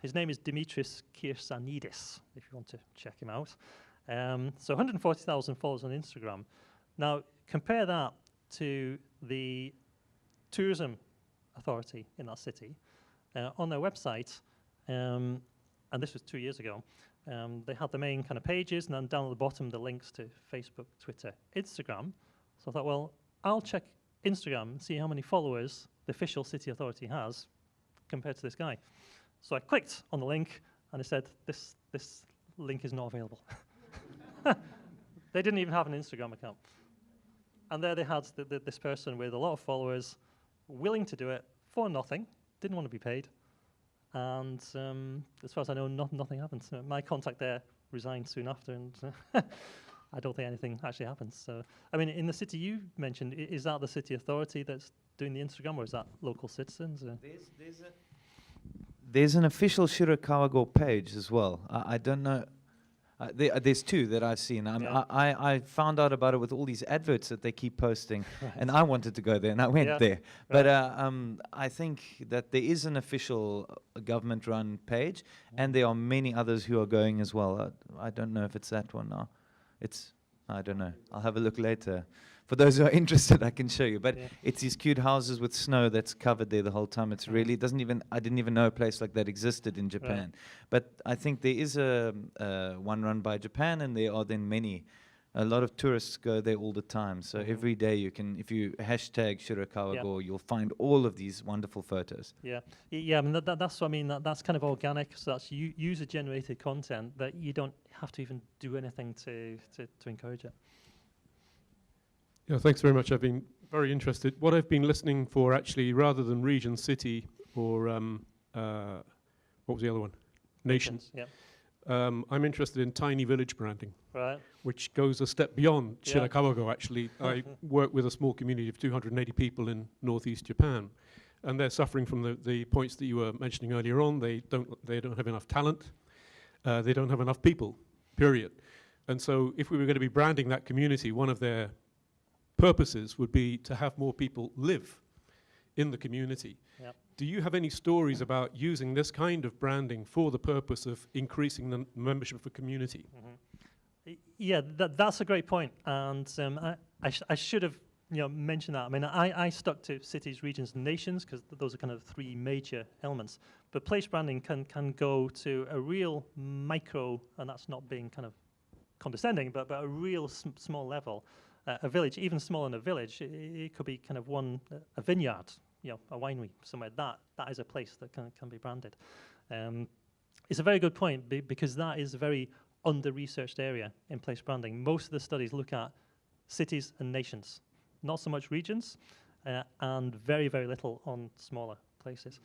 His name is Dimitris Kirsanidis, if you want to check him out. So 140,000 followers on Instagram. Now, compare that to the tourism authority in that city. On their website, and this was 2 years ago, they had the main kind of pages, and then down at the bottom, the links to Facebook, Twitter, Instagram. So I thought, well, I'll check Instagram and see how many followers the official city authority has compared to this guy. So I clicked on the link, and it said, this link is not available. They didn't even have an Instagram account. And there they had this person with a lot of followers, willing to do it for nothing, didn't want to be paid. And as far as I know, nothing happened. So my contact there resigned soon after, and I don't think anything actually happened. So, I mean, in the city you mentioned, is that the city authority that's doing the Instagram, or is that local citizens? There's an official Shirakawa page as well. I don't know. There's two that I've seen. Yeah. I found out about it with all these adverts that they keep posting, and I wanted to go there, and I went Yeah. there. But I think that there is an official government-run page, and there are many others who are going as well. I don't know if it's that one now. I don't know. I'll have a look later. For those who are interested, I can show you. But Yeah. it's these cute houses with snow that's covered there the whole time. It's really, I didn't even know a place like that existed in Japan. But I think there is a one run by Japan, and there are then many. A lot of tourists go there all the time. So every day you can, if you hashtag Shirakawa Go, you'll find all of these wonderful photos. Yeah, yeah. I mean, that's what I mean. That's kind of organic. So that's user-generated content that you don't have to even do anything to encourage it. Yeah, thanks very much. I've been very interested. What I've been listening for, actually, rather than region, city, or what was the other one? Nations. Yeah. I'm interested in tiny village branding, Right. which goes a step beyond Yeah. Shirakawa-go, actually. I work with a small community of 280 people in northeast Japan, and they're suffering from the points that you were mentioning earlier on. They don't have enough talent. They don't have enough people, period. And so if we were going to be branding that community, one of their purposes would be to have more people live in the community. Yep. Do you have any stories about using this kind of branding for the purpose of increasing the membership of a community? Yeah, that's a great point, and I should have mentioned that. I mean, I stuck to cities, regions, and nations because those are kind of three major elements. But place branding can go to a real micro, and that's not being kind of condescending, but a real small level. A village, even smaller than a village, it could be kind of a vineyard, a winery somewhere. That is a place that can be branded. It's a very good point because that is a very under-researched area in place branding. Most of the studies look at cities and nations, not so much regions, and very, very little on smaller places.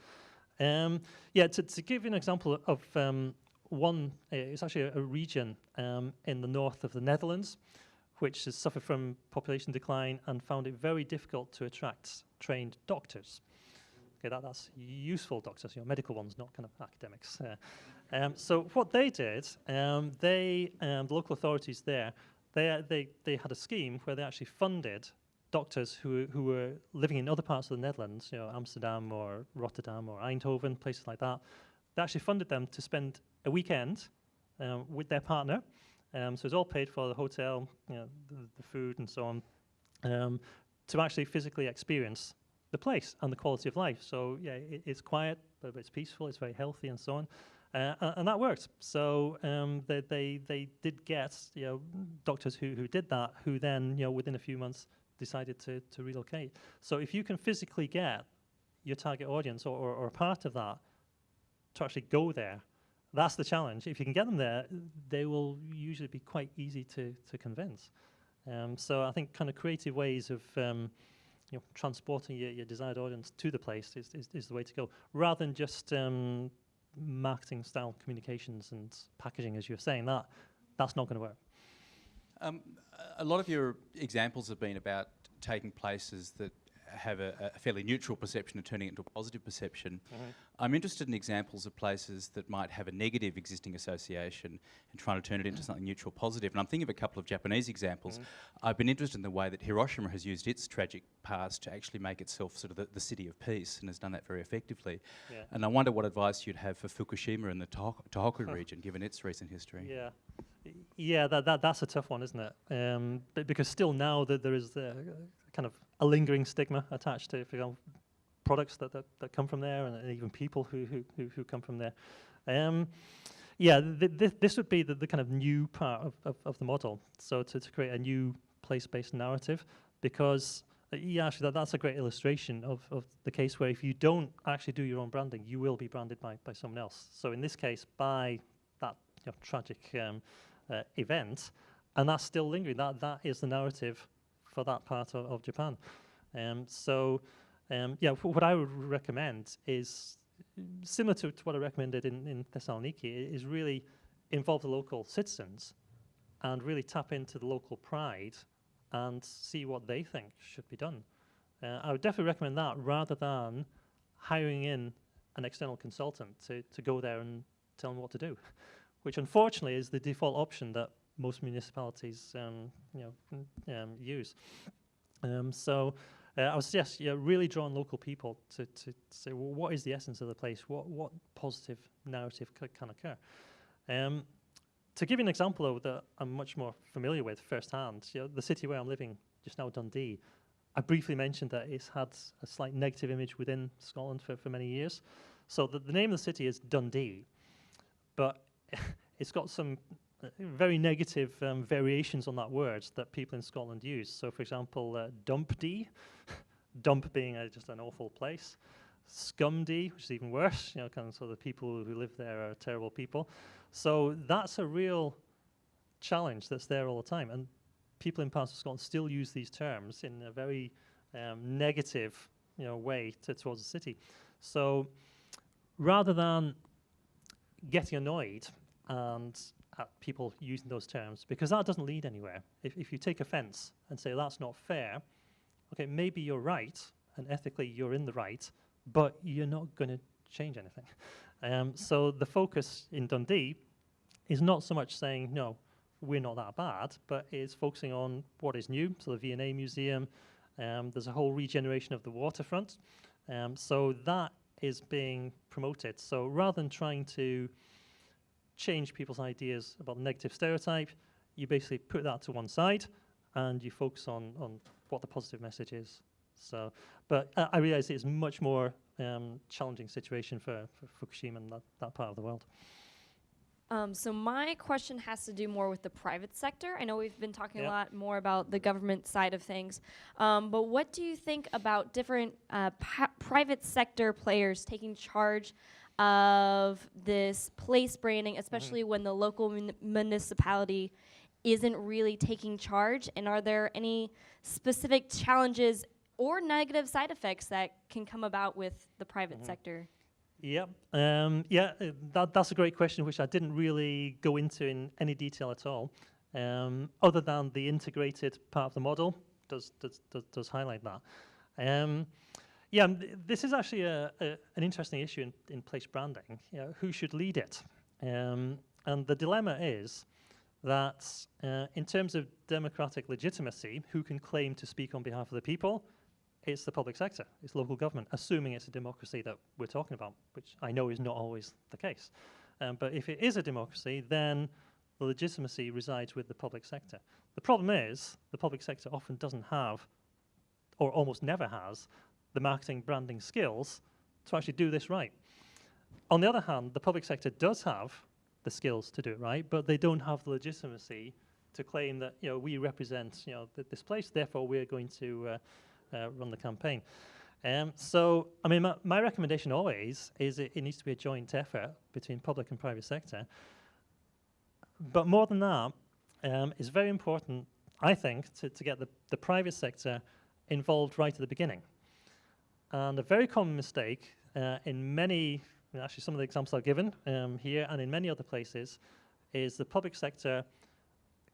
To give you an example of one, it's actually a region in the north of the Netherlands, which has suffered from population decline and found it very difficult to attract trained doctors. Okay, that's useful doctors, medical ones, not kind of academics. So what they did, the local authorities there, they had a scheme where they actually funded doctors who were living in other parts of the Netherlands, Amsterdam or Rotterdam or Eindhoven, places like that. They actually funded them to spend a weekend with their partner. So it's all paid for, the hotel, the food and so on, to actually physically experience the place and the quality of life. So yeah, it's quiet, but it's peaceful, it's very healthy and so on. And that worked. So they did get doctors who did that, who then within a few months decided to relocate. So if you can physically get your target audience or a part of that to actually go there, that's the challenge. If you can get them there, they will usually be quite easy to convince. So I think kind of creative ways of transporting your desired audience to the place is the way to go, rather than just marketing style communications and packaging, as you were saying. That's not going to work. A lot of your examples have been about taking places that have a fairly neutral perception and turning it into a positive perception. I'm interested in examples of places that might have a negative existing association and trying to turn it into something neutral, positive. And I'm thinking of a couple of Japanese examples. I've been interested in the way that Hiroshima has used its tragic past to actually make itself sort of the city of peace, and has done that very effectively. Yeah. And I wonder what advice you'd have for Fukushima and the Tohoku region, given its recent history. Yeah. Yeah, that's a tough one, isn't it? But because still now there is kind of a lingering stigma attached to, for example, products that come from there, and even people who come from there. This would be the kind of new part of the model. So to create a new place-based narrative, because actually that's a great illustration of the case where if you don't actually do your own branding, you will be branded by someone else. So in this case, by that tragic event, and that's still lingering. That is the narrative for that part of Japan. Yeah, what I would recommend is similar to what I recommended in Thessaloniki, is really involve the local citizens and really tap into the local pride and see what they think should be done. I would definitely recommend that rather than hiring in an external consultant to go there and tell them what to do, which unfortunately is the default option that most municipalities use. I would suggest really draw on local people to say, well, what is the essence of the place? What positive narrative can occur? To give you an example, though, that I'm much more familiar with firsthand, the city where I'm living just now, Dundee, I briefly mentioned that it's had a slight negative image within Scotland for many years. So the name of the city is Dundee, but it's got some very negative variations on that word that people in Scotland use. So, for example, Dumpdee, dump being just an awful place. Scumdee, which is even worse. So the people who live there are terrible people. So that's a real challenge that's there all the time. And people in parts of Scotland still use these terms in a very negative way towards the city. So rather than getting annoyed and at people using those terms, because that doesn't lead anywhere. If you take offense and say that's not fair, okay, maybe you're right, and ethically you're in the right, but you're not going to change anything. So the focus in Dundee is not so much saying, no, we're not that bad, but is focusing on what is new. So the V&A Museum, there's a whole regeneration of the waterfront. So that is being promoted. So rather than trying to change people's ideas about the negative stereotype, you basically put that to one side and you focus on what the positive message is. So, but I realize it's a much more challenging situation for Fukushima and that part of the world. So my question has to do more with the private sector. I know we've been talking a lot more about the government side of things, but what do you think about different private sector players taking charge of this place branding, especially when the local municipality isn't really taking charge? And are there any specific challenges or negative side effects that can come about with the private sector? Yep. That's a great question, which I didn't really go into in any detail at all, other than the integrated part of the model does highlight that. This is actually an interesting issue in place branding. Who should lead it? And the dilemma is that in terms of democratic legitimacy, who can claim to speak on behalf of the people? It's the public sector, it's local government, assuming it's a democracy that we're talking about, which I know is not always the case. But if it is a democracy, then the legitimacy resides with the public sector. The problem is the public sector often doesn't have, or almost never has, the marketing branding skills to actually do this right. On the other hand, the public sector does have the skills to do it right, but they don't have the legitimacy to claim that we represent this place, therefore we're going to run the campaign. So, I mean, my recommendation always is it needs to be a joint effort between public and private sector. But more than that, it's very important, I think, to get the private sector involved right at the beginning. And a very common mistake in many, actually some of the examples I've given here and in many other places, is the public sector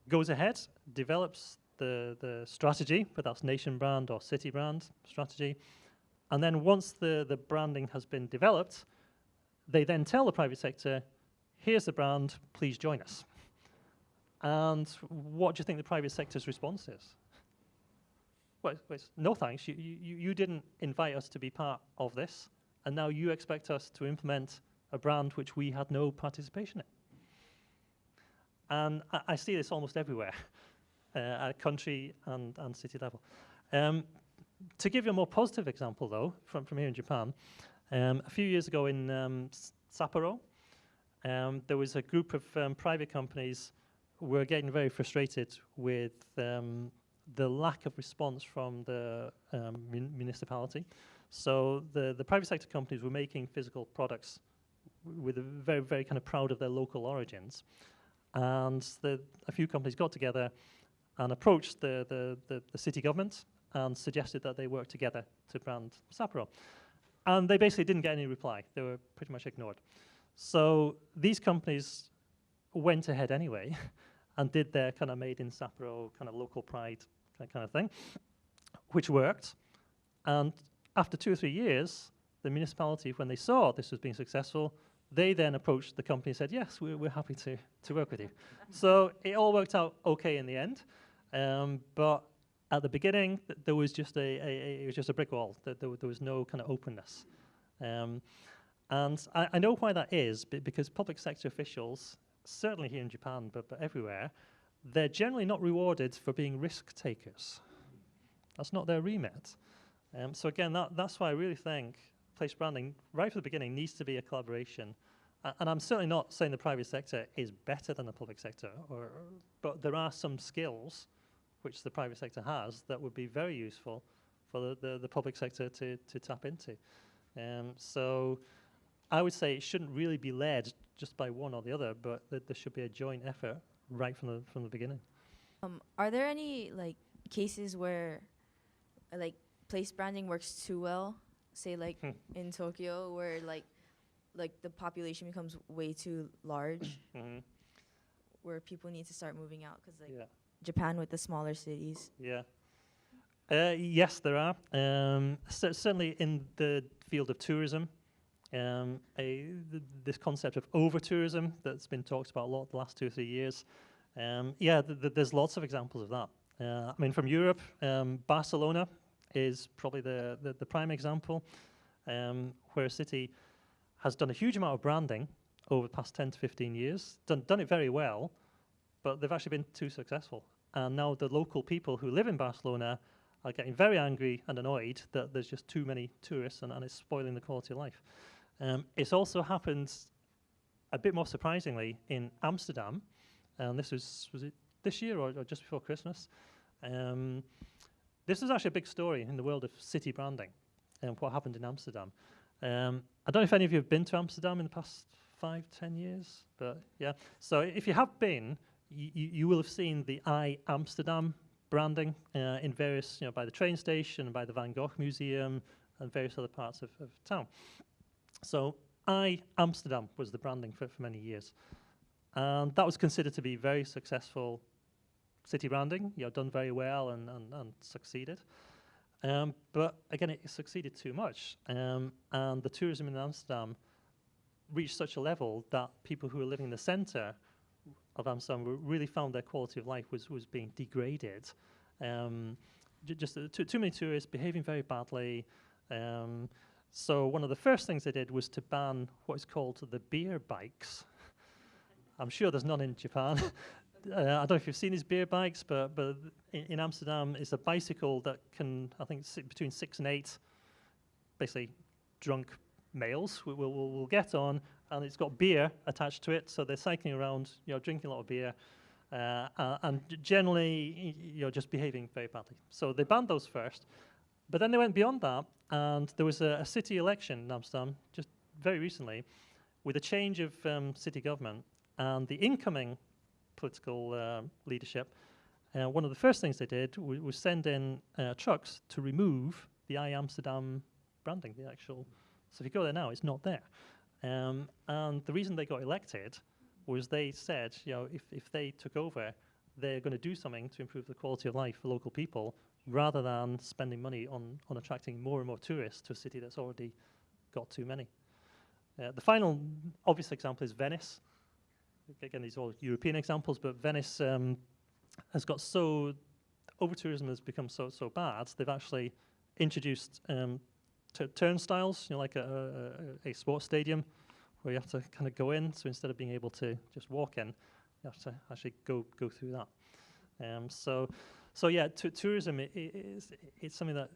goes ahead, develops the strategy, whether that's nation brand or city brand strategy, and then once the branding has been developed, they then tell the private sector, here's the brand, please join us. And what do you think the private sector's response is? Well, it's no thanks, you didn't invite us to be part of this, and now you expect us to implement a brand which we had no participation in. And I see this almost everywhere. At country and city level. To give you a more positive example, though, from here in Japan, a few years ago in Sapporo, there was a group of private companies who were getting very frustrated with the lack of response from the municipality. So the private sector companies were making physical products with a very, very kind of proud of their local origins. And a few companies got together and approached the city government and suggested that they work together to brand Sapporo. And they basically didn't get any reply. They were pretty much ignored. So these companies went ahead anyway and did their kind of made in Sapporo kind of local pride kind of thing, which worked. And after 2 or 3 years, the municipality, when they saw this was being successful, they then approached the company and said, yes, we're happy to work with you. So it all worked out okay in the end. But at the beginning, there was just it was just a brick wall. There was no kind of openness. And I know why that is, because public sector officials, certainly here in Japan, but everywhere, they're generally not rewarded for being risk takers. That's not their remit. So again, that's why I really think place branding, right from the beginning, needs to be a collaboration. And I'm certainly not saying the private sector is better than the public sector, but there are some skills which the private sector has that would be very useful for the public sector to tap into. So I would say it shouldn't really be led just by one or the other, but that there should be a joint effort right from the beginning. Are there any like cases where like place branding works too well? Say like in Tokyo, where like the population becomes way too large, where people need to start moving out because like Japan with the smaller cities. Yeah. Yes, there are. Certainly in the field of tourism, this concept of over-tourism that's been talked about a lot the last 2 or 3 years. There's lots of examples of that. I mean, from Europe, Barcelona is probably the prime example, where a city has done a huge amount of branding over the past 10 to 15 years, done it very well, but they've actually been too successful. And now the local people who live in Barcelona are getting very angry and annoyed that there's just too many tourists and it's spoiling the quality of life. It's also happened, a bit more surprisingly, in Amsterdam, and this was it this year or just before Christmas? This was actually a big story in the world of city branding and what happened in Amsterdam. I don't know if any of you have been to Amsterdam in the past 5-10 years, but yeah. So if you have been, you will have seen the I Amsterdam branding in various, by the train station, by the Van Gogh Museum, and various other parts of town. So I Amsterdam was the branding for many years. And that was considered to be very successful city branding, done very well and succeeded. But again, it succeeded too much. And the tourism in Amsterdam reached such a level that people who were living in the center of Amsterdam really found their quality of life was being degraded. Just too many tourists behaving very badly. So one of the first things they did was to ban what is called the beer bikes. I'm sure there's none in Japan. I don't know if you've seen these beer bikes, but in Amsterdam, it's a bicycle that can, I think, sit between 6 and 8, basically drunk males will get on, and it's got beer attached to it, so they're cycling around, drinking a lot of beer, and generally, just behaving very badly. So they banned those first, but then they went beyond that, and there was a city election in Amsterdam just very recently, with a change of city government, and the incoming political leadership, one of the first things they did was send in trucks to remove the I Amsterdam branding, the actual. So if you go there now, it's not there. And the reason they got elected was they said, if they took over, they're going to do something to improve the quality of life for local people, rather than spending money on attracting more and more tourists to a city that's already got too many. The final obvious example is Venice. Again, these are all European examples, but Venice has got over-tourism has become so bad, they've actually introduced turnstiles, like a sports stadium, where you have to kind of go in. So instead of being able to just walk in, you have to actually go through that. So yeah, tourism it's something that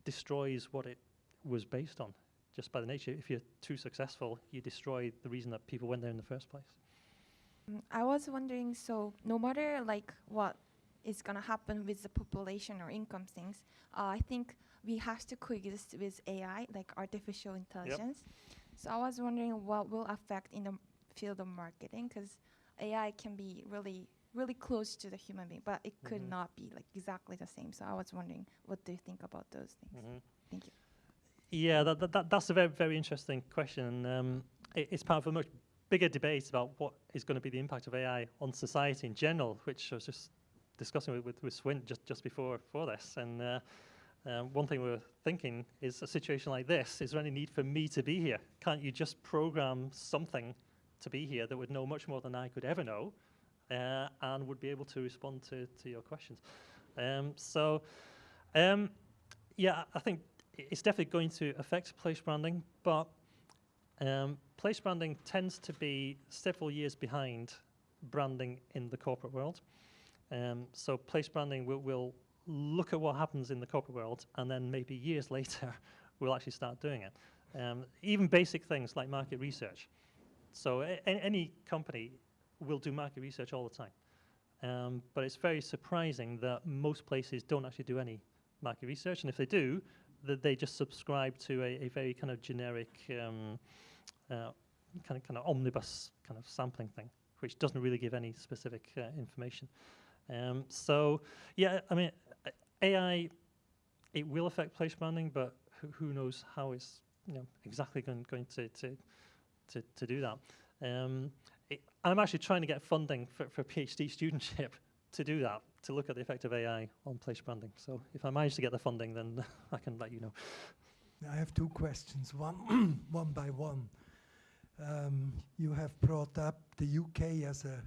destroys what it was based on, just by the nature. If you're too successful, you destroy the reason that people went there in the first place. I was wondering, so no matter like what is going to happen with the population or income things, I think we have to coexist with AI, like artificial intelligence. Yep. So I was wondering what will affect in the field of marketing, because AI can be really really close to the human being, but it could not be like exactly the same. So I was wondering, what do you think about those things? Thank you. Yeah, that's a very, very interesting question. It's part of a much bigger debate about what is going to be the impact of AI on society in general, which I was just discussing with Swint just before this. And one thing we were thinking is, a situation like this, is there any need for me to be here? Can't you just program something to be here that would know much more than I could ever know, and would be able to respond to your questions? Yeah, I think it's definitely going to affect place branding, but place branding tends to be several years behind branding in the corporate world. So place branding will look at what happens in the corporate world, and then maybe years later we'll actually start doing it. Even basic things like market research. So any company will do market research all the time. But it's very surprising that most places don't actually do any market research, and if they do, that they just subscribe to a very kind of generic kind of omnibus kind of sampling thing, which doesn't really give any specific information. So yeah, I mean, AI, it will affect place branding, but who knows how it's exactly going to do that. I'm actually trying to get funding for PhD studentship to do that, to look at the effect of AI on place branding. So if I manage to get the funding, then I can let you know. I have two questions, one by one. You have brought up the UK as an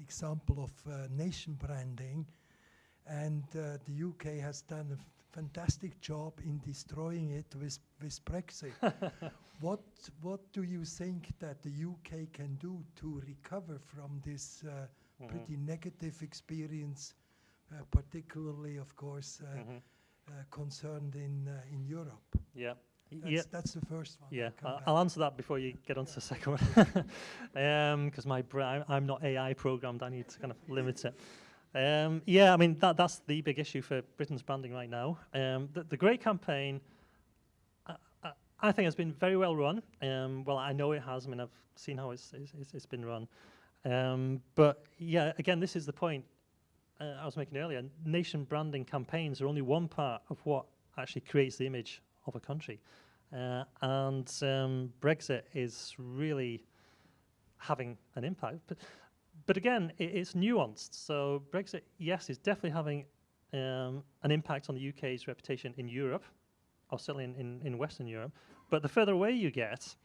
example of nation branding, and the UK has done a fantastic job in destroying it with Brexit. What do you think that the UK can do to recover from this pretty negative experience, particularly, of course, concerned in Europe? Yeah. That's the first one. Yeah, I'll answer that before you get onto the second one, because I'm not AI programmed. I need to kind of limit it. Yeah, I mean that's the big issue for Britain's branding right now. The Great Campaign, I think, has been very well run. Well, I know it has. I mean, I've seen how it's been run. But yeah, again, this is the point I was making earlier. Nation branding campaigns are only one part of what actually creates the image of a country, and Brexit is really having an impact. But again, it's nuanced. So Brexit, yes, is definitely having an impact on the UK's reputation in Europe, or certainly in Western Europe. But the further away you get,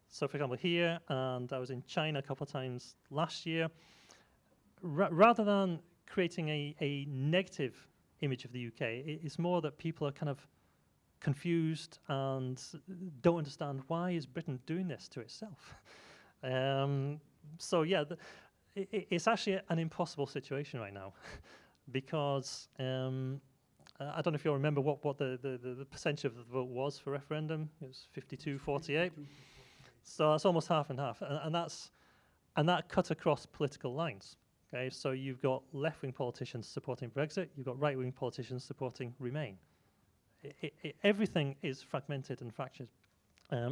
so for example here, and I was in China a couple of times last year, rather than creating a negative image of the UK, it's more that people are kind of confused and don't understand, why is Britain doing this to itself? So yeah, it's actually an impossible situation right now, because I don't know if you'll remember what the percentage of the vote was for referendum. It was 52-48. So that's almost half and half, and that cut across political lines. Okay, so you've got left-wing politicians supporting Brexit, you've got right-wing politicians supporting Remain. Everything is fragmented and fractured.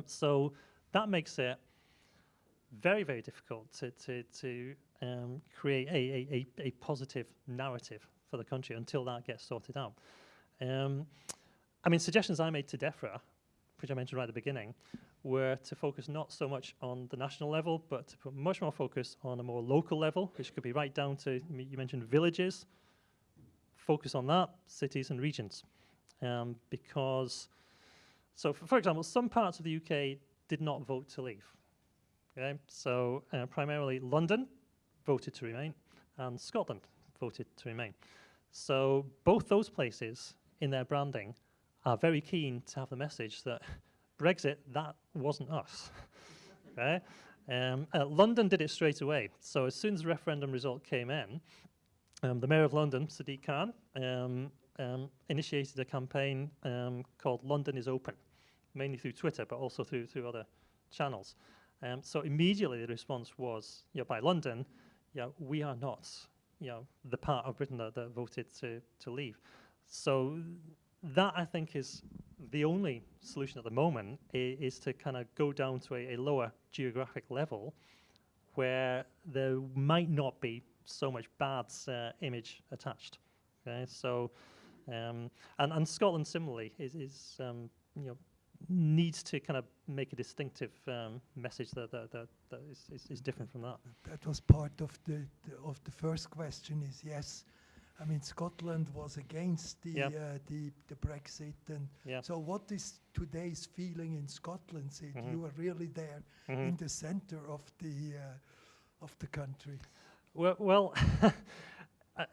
So that makes it very, very difficult to create a positive narrative for the country until that gets sorted out. I mean, suggestions I made to DEFRA, which I mentioned right at the beginning, were to focus not so much on the national level, but to put much more focus on a more local level, which could be right down to, you mentioned villages, focus on that, cities and regions. Because, so for example, some parts of the UK did not vote to leave. Okay, so primarily London voted to remain, and Scotland voted to remain. So both those places in their branding are very keen to have the message that Brexit, that wasn't us. Okay, London did it straight away. So as soon as the referendum result came in, the Mayor of London, Sadiq Khan, initiated a campaign called London is Open, mainly through Twitter, but also through other channels. So immediately the response was, by London, we are not, the part of Britain that voted to leave. So that, I think, is the only solution at the moment, is to kind of go down to a lower geographic level, where there might not be so much bad image attached. Okay, so and Scotland similarly is you know, needs to kind of make a distinctive message that is different from that. That was part of the first question. Is yes, I mean Scotland was against the Brexit, and so what is today's feeling in Scotland? You are really there in the center of the country. Well,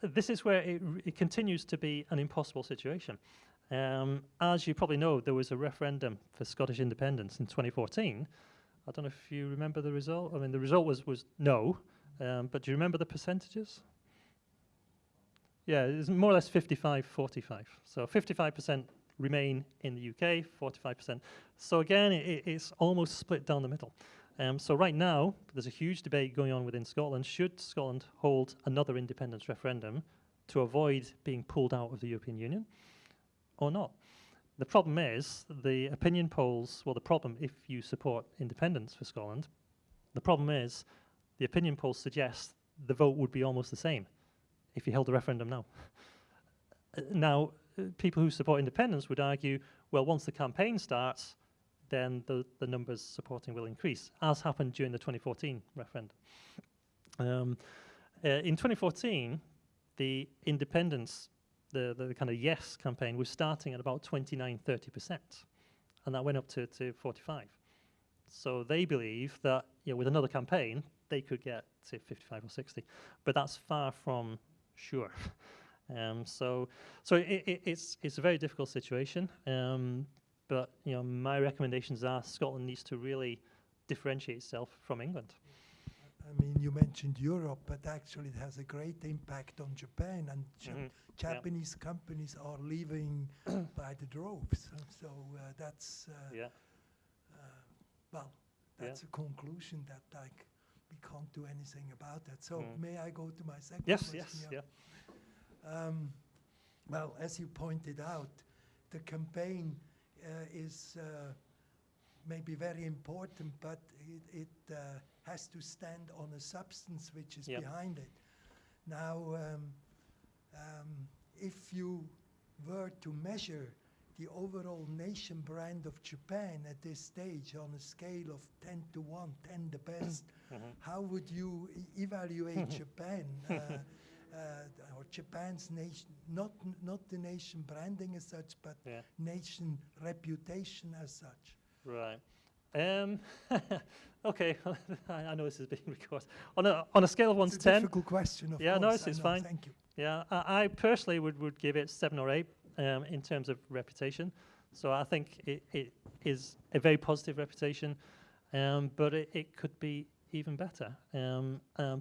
this is where it continues to be an impossible situation. As you probably know, there was a referendum for Scottish independence in 2014. I don't know if you remember the result. I mean, the result was no, but do you remember the percentages? Yeah, it's more or less 55-45. So 55% remain in the UK, 45%. So again, it's almost split down the middle. So right now, there's a huge debate going on within Scotland. Should Scotland hold another independence referendum to avoid being pulled out of the European Union or not? The problem is the opinion polls, well, the problem if you support independence for Scotland, the problem is the opinion polls suggest the vote would be almost the same if you held a referendum now. Now, people who support independence would argue, well, once the campaign starts, then the numbers supporting will increase, as happened during the 2014 referendum. In 2014, the independence, the kind of yes campaign was starting at about 29-30%, and that went up to 45. So they believe that with another campaign, they could get to 55 or 60, but that's far from sure. So it's a very difficult situation. But my recommendations are Scotland needs to really differentiate itself from England. I mean, you mentioned Europe, but actually it has a great impact on Japan, and Japanese companies are leaving by the droves. So that's well, that's a conclusion that we can't do anything about that. So may I go to my second question? Yes. Well, as you pointed out, the campaign is maybe very important, but it has to stand on a substance which is behind it. Now, if you were to measure the overall nation brand of Japan at this stage on a scale of 10 to 1, 10 the best, how would you evaluate Japan? Or Japan's nation, not the nation branding as such, but nation reputation as such. Right. Okay. I know this is being recorded. On a scale of 1 to 10. Difficult question. Of course. No, it's fine. Thank you. Yeah, I personally would give it 7 or 8 in terms of reputation. So I think it is a very positive reputation, but it could be even better.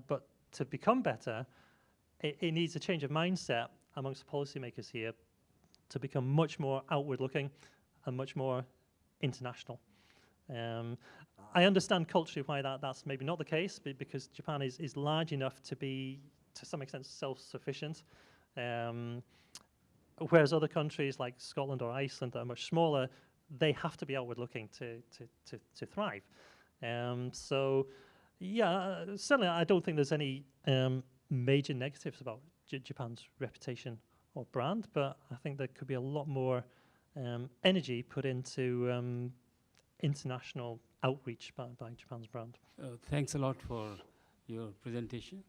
But to become better, it needs a change of mindset amongst policymakers here to become much more outward-looking and much more international. I understand culturally why that's maybe not the case, because Japan is large enough to be, to some extent, self-sufficient, whereas other countries like Scotland or Iceland that are much smaller, they have to be outward-looking to thrive. So, yeah, certainly I don't think there's any major negatives about Japan's reputation or brand, but I think there could be a lot more energy put into international outreach by Japan's brand. Thanks a lot for your presentation.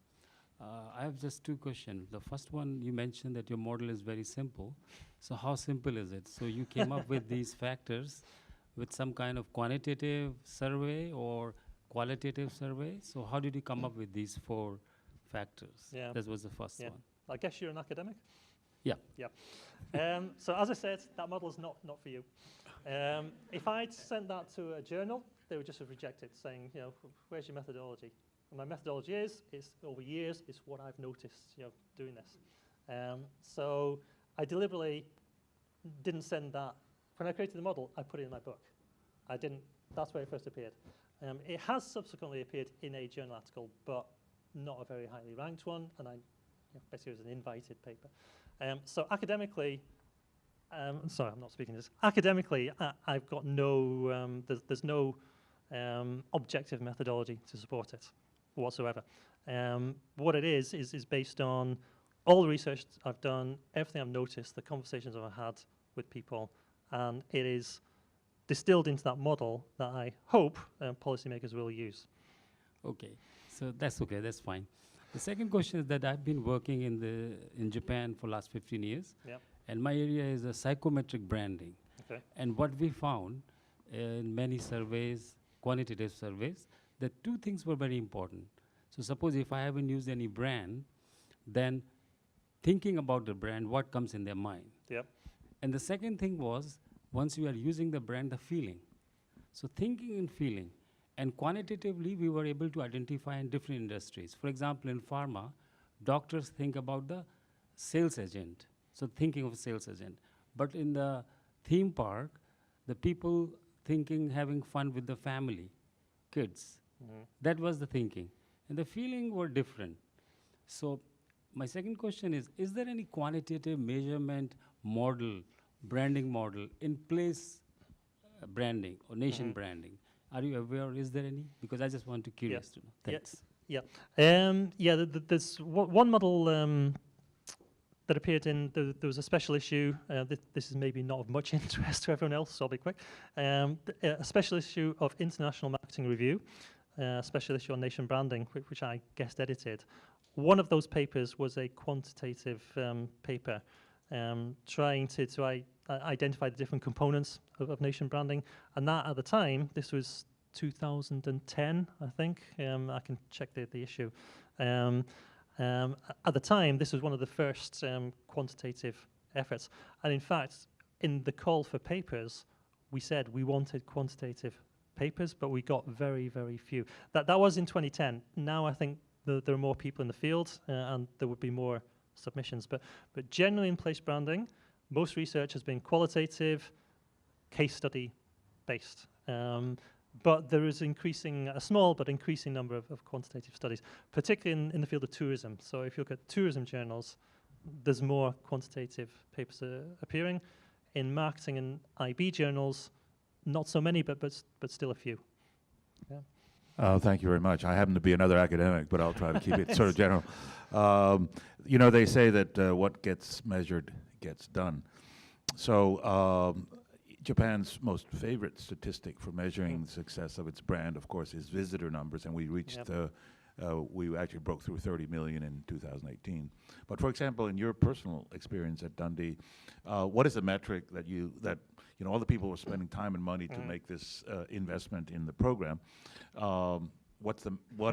I have just 2 questions. The first one, you mentioned that your model is very simple. So how simple is it? So you came up with these factors with some kind of quantitative survey or qualitative survey. So how did you come up with these 4 factors? Yeah. That was the first one. I guess you're an academic? Yeah. So as I said, that model is not for you. If I'd sent that to a journal, they would just have rejected, saying, where's your methodology? And my methodology is over years, it's what I've noticed, doing this. So I deliberately didn't send that. When I created the model, I put it in my book. I didn't. That's where it first appeared. It has subsequently appeared in a journal article, but not a very highly ranked one, and basically it was an invited paper. So academically, sorry, I'm not speaking this. Academically, I've got no, there's no objective methodology to support it. whatsoever. What it is based on all the research I've done, everything I've noticed, the conversations I've had with people, and it is distilled into that model that I hope policymakers will use. Okay, so that's okay, that's fine. The second question is that I've been working in Japan for last 15 years, Yep. and my area is a psychometric branding. Okay. And what we found in many surveys, quantitative surveys, that two things were very important. So suppose if I haven't used any brand, then thinking about the brand, what comes in their mind? Yep. And the second thing was, once you are using the brand, the feeling. So thinking and feeling. And quantitatively, we were able to identify in different industries. For example, in pharma, doctors think about the sales agent. So thinking of sales agent. But in the theme park, the people thinking, having fun with the family, kids. That was the thinking. And the feeling were different. So my second question is there any quantitative measurement model, branding model, in place branding or nation branding? Are you aware, is there any? Because I just want to curious to know. Thanks. Yeah. There's one model that appeared in, there was a special issue, this is maybe not of much interest to everyone else, so I'll be quick. A special issue of International Marketing Review, a special issue on nation branding, which I guest edited. One of those papers was a quantitative paper trying to identify the different components of nation branding. And that at the time, this was 2010, I think. I can check the issue. At the time, this was one of the first quantitative efforts. And in fact, in the call for papers, we said we wanted quantitative papers, but we got very, very few. That was in 2010. Now I think there are more people in the field, and there would be more submissions. But generally in place branding, most research has been qualitative, case study based. But there is a small but increasing number of quantitative studies, particularly in the field of tourism. So if you look at tourism journals, there's more quantitative papers appearing. In marketing and IB journals, not so many, but still a few. Yeah. Thank you very much. I happen to be another academic, but I'll try to keep it sort of general. You know, they say that what gets measured gets done. So Japan's most favorite statistic for measuring the success of its brand, of course, is visitor numbers, and we reached, we actually broke through 30 million in 2018. But for example, in your personal experience at Dundee, what is the metric that you know, all the people were spending time and money to make this investment in the program? What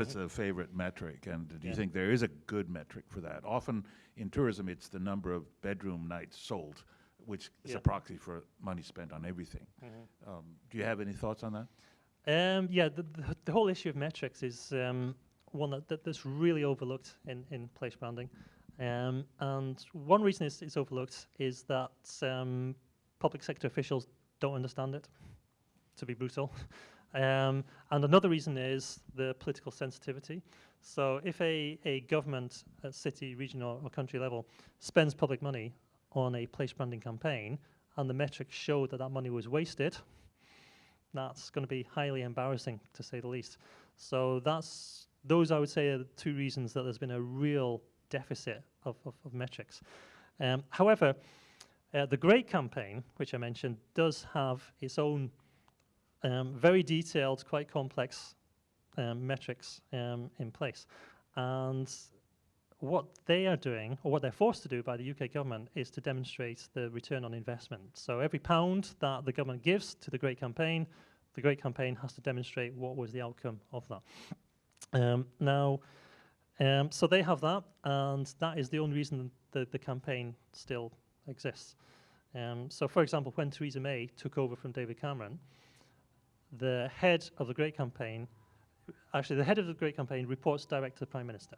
is the favorite metric, and do you think there is a good metric for that? Often in tourism, it's the number of bedroom nights sold, which is a proxy for money spent on everything. Do you have any thoughts on that? The whole issue of metrics is one that's really overlooked in place branding. And one reason it's overlooked is that public sector officials don't understand it, to be brutal. And another reason is the political sensitivity. So if a government at city, region or country level spends public money on a place branding campaign and the metrics show that money was wasted, that's going to be highly embarrassing, to say the least. So those I would say are the two reasons that there's been a real deficit of metrics. However, the GREAT campaign, which I mentioned, does have its own very detailed, quite complex metrics in place. And what they are doing, or what they're forced to do by the UK government, is to demonstrate the return on investment. So every pound that the government gives to the GREAT campaign has to demonstrate what was the outcome of that. So they have that, and that is the only reason the campaign still exists. So for example, when Theresa May took over from David Cameron, the head of the GREAT campaign reports direct to the Prime Minister.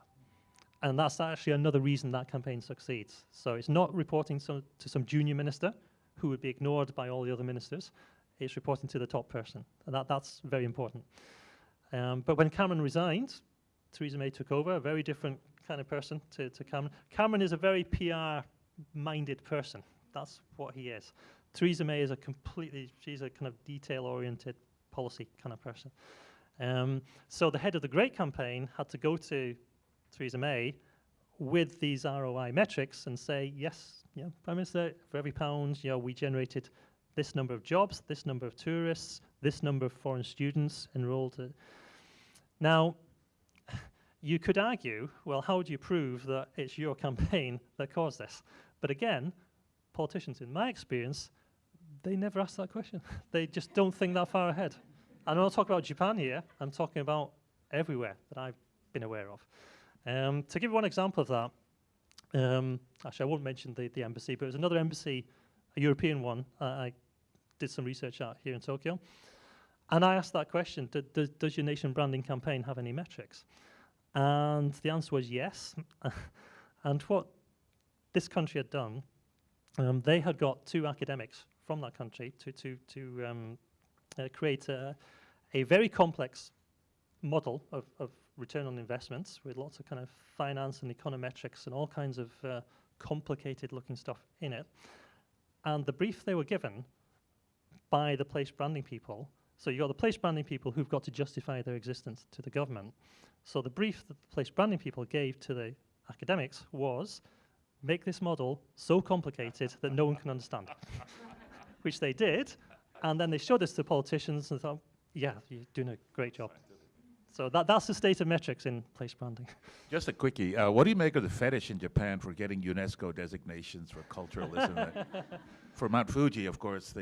And that's actually another reason that campaign succeeds. So it's not reporting to some junior minister who would be ignored by all the other ministers. It's reporting to the top person. And that's very important. But when Cameron resigned, Theresa May took over, a very different kind of person to Cameron. Cameron is a very PR-minded person. That's what he is. Theresa May is she's a kind of detail-oriented policy kind of person. So the head of the Great campaign had to go to Theresa May with these ROI metrics and say, yes, Prime Minister, for every pound, we generated this number of jobs, this number of tourists, this number of foreign students enrolled. Now, you could argue, well, how would you prove that it's your campaign that caused this? But again, politicians, in my experience, they never ask that question. They just don't think that far ahead. And I'm not talking about Japan here, I'm talking about everywhere that I've been aware of. To give you one example of that, actually I won't mention the embassy, but there's another embassy, a European one, I did some research out here in Tokyo. And I asked that question, does your nation branding campaign have any metrics? And the answer was yes. And what this country had done, they had got 2 academics from that country to create a very complex model of return on investments with lots of kind of finance and econometrics and all kinds of complicated looking stuff in it. And the brief they were given by the place branding people, so you got the place branding people who've got to justify their existence to the government. So the brief that the place branding people gave to the academics was, make this model so complicated that no one can understand, which they did. And then they showed this to politicians and thought, yeah, you're doing a great job. So that's the state of metrics in place branding. Just a quickie. What do you make of the fetish in Japan for getting UNESCO designations for culturalism? For Mount Fuji, of course,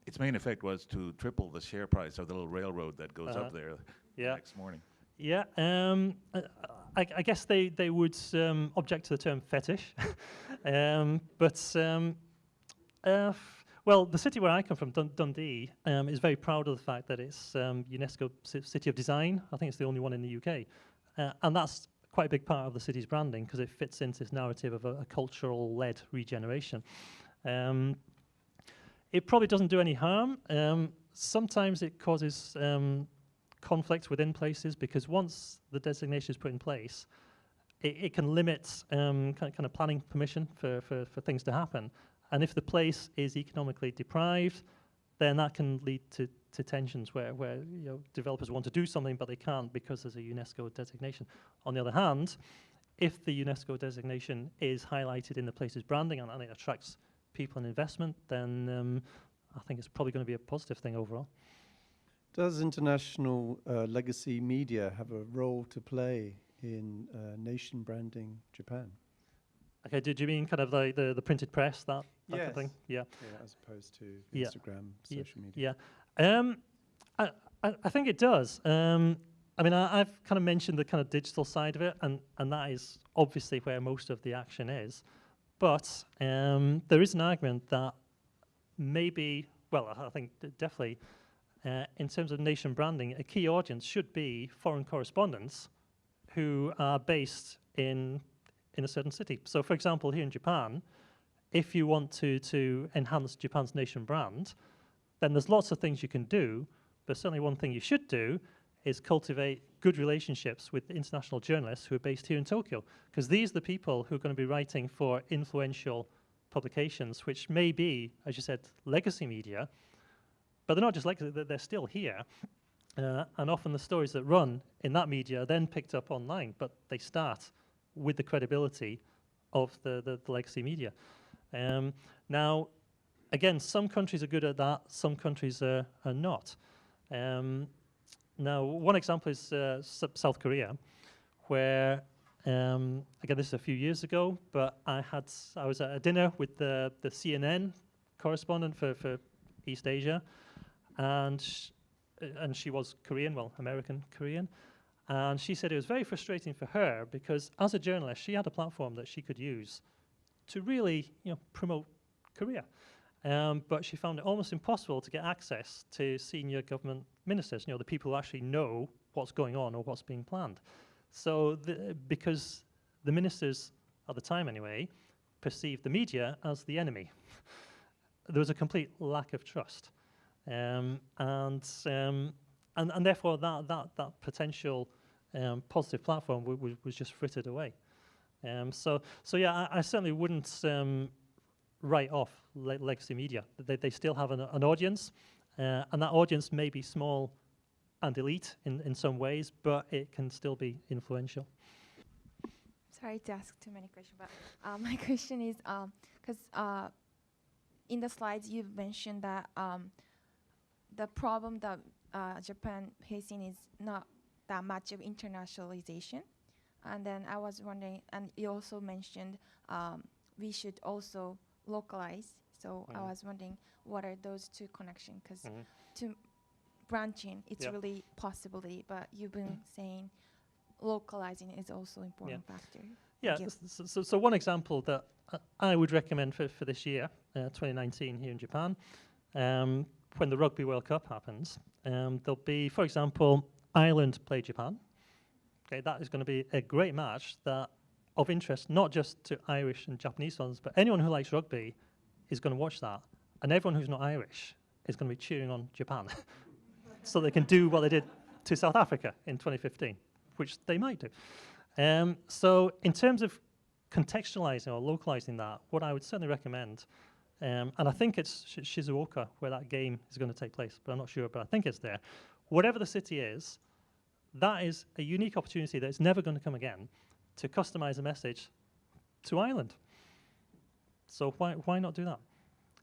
its main effect was to triple the share price of the little railroad that goes up there the next morning. Yeah, I guess they would object to the term fetish. Well, the city where I come from, Dundee, is very proud of the fact that it's UNESCO City of Design. I think it's the only one in the UK. And that's quite a big part of the city's branding because it fits into this narrative of a cultural-led regeneration. It probably doesn't do any harm. Sometimes it causes conflict within places because once the designation is put in place, it can limit kind of planning permission for things to happen. And if the place is economically deprived, then that can lead to tensions where developers want to do something but they can't because there's a UNESCO designation. On the other hand, if the UNESCO designation is highlighted in the place's branding and it attracts people and investment, then I think it's probably going to be a positive thing overall. Does international legacy media have a role to play in nation branding Japan? Okay, did you mean kind of like the printed press, that kind of thing? Yeah. Yeah, as opposed to Instagram, social media. Yeah. I think it does. I mean, I've kind of mentioned the kind of digital side of it, and that is obviously where most of the action is. But there is an argument that maybe, well, I think definitely, in terms of nation branding, a key audience should be foreign correspondents who are based in a certain city. So, for example, here in Japan, if you want to enhance Japan's nation brand, then there's lots of things you can do, but certainly one thing you should do is cultivate good relationships with international journalists who are based here in Tokyo, because these are the people who are going to be writing for influential publications, which may be, as you said, legacy media, but they're not just legacy, they're still here. And often the stories that run in that media are then picked up online, but they start with the credibility of the legacy media. Now, again, some countries are good at that, some countries are not. Now, one example is South Korea, where, again, this is a few years ago, but I was at a dinner with the CNN correspondent for East Asia, and she was Korean, well, American Korean, and she said it was very frustrating for her because as a journalist, she had a platform that she could use to really, promote Korea. But she found it almost impossible to get access to senior government ministers, the people who actually know what's going on or what's being planned. So because the ministers, at the time anyway, perceived the media as the enemy. There was a complete lack of trust. And therefore that potential positive platform was just frittered away. So yeah, I certainly wouldn't write off legacy media. They still have an audience, and that audience may be small and elite in some ways, but it can still be influential. Sorry to ask too many questions, but my question is, because in the slides you mentioned that the problem that Japan facing is not that much of internationalization. And then I was wondering, and you also mentioned we should also localize. So I was wondering, what are those two connections? Because to branching, it's really possibility, but you've been saying localizing is also important factor. Yeah, so one example that I would recommend for this year, 2019 here in Japan, when the Rugby World Cup happens, there'll be, for example, Ireland play Japan. Okay, that is going to be a great match that of interest, not just to Irish and Japanese fans, but anyone who likes rugby is going to watch that. And everyone who's not Irish is going to be cheering on Japan. So they can do what they did to South Africa in 2015, which they might do. So in terms of contextualizing or localizing that, what I would certainly recommend, and I think it's Shizuoka where that game is going to take place, but I'm not sure, but I think it's there. Whatever the city is, that is a unique opportunity that's never going to come again to customize a message to Ireland. So why not do that?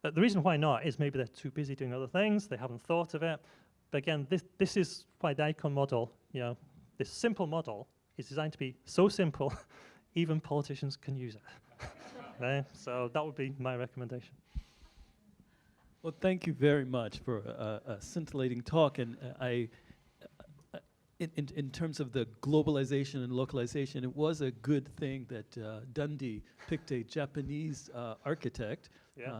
The reason why not is maybe they're too busy doing other things, they haven't thought of it. But again, this is why the ICON model, this simple model is designed to be so simple, even politicians can use it. Right? So that would be my recommendation. Well, thank you very much for a scintillating talk. And in terms of the globalization and localization, it was a good thing that Dundee picked a Japanese architect.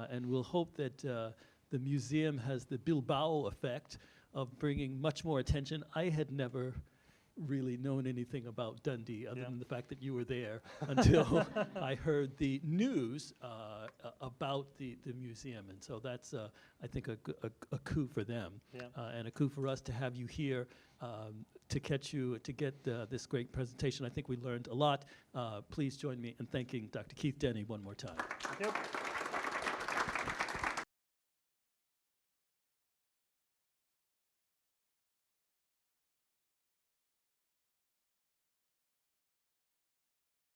And we'll hope that the museum has the Bilbao effect of bringing much more attention. I had never really known anything about Dundee other than the fact that you were there until I heard the news about the museum. And so that's, I think, a coup for them and a coup for us to have you here to get this great presentation. I think we learned a lot. Please join me in thanking Dr. Keith Dinnie one more time. Thank you.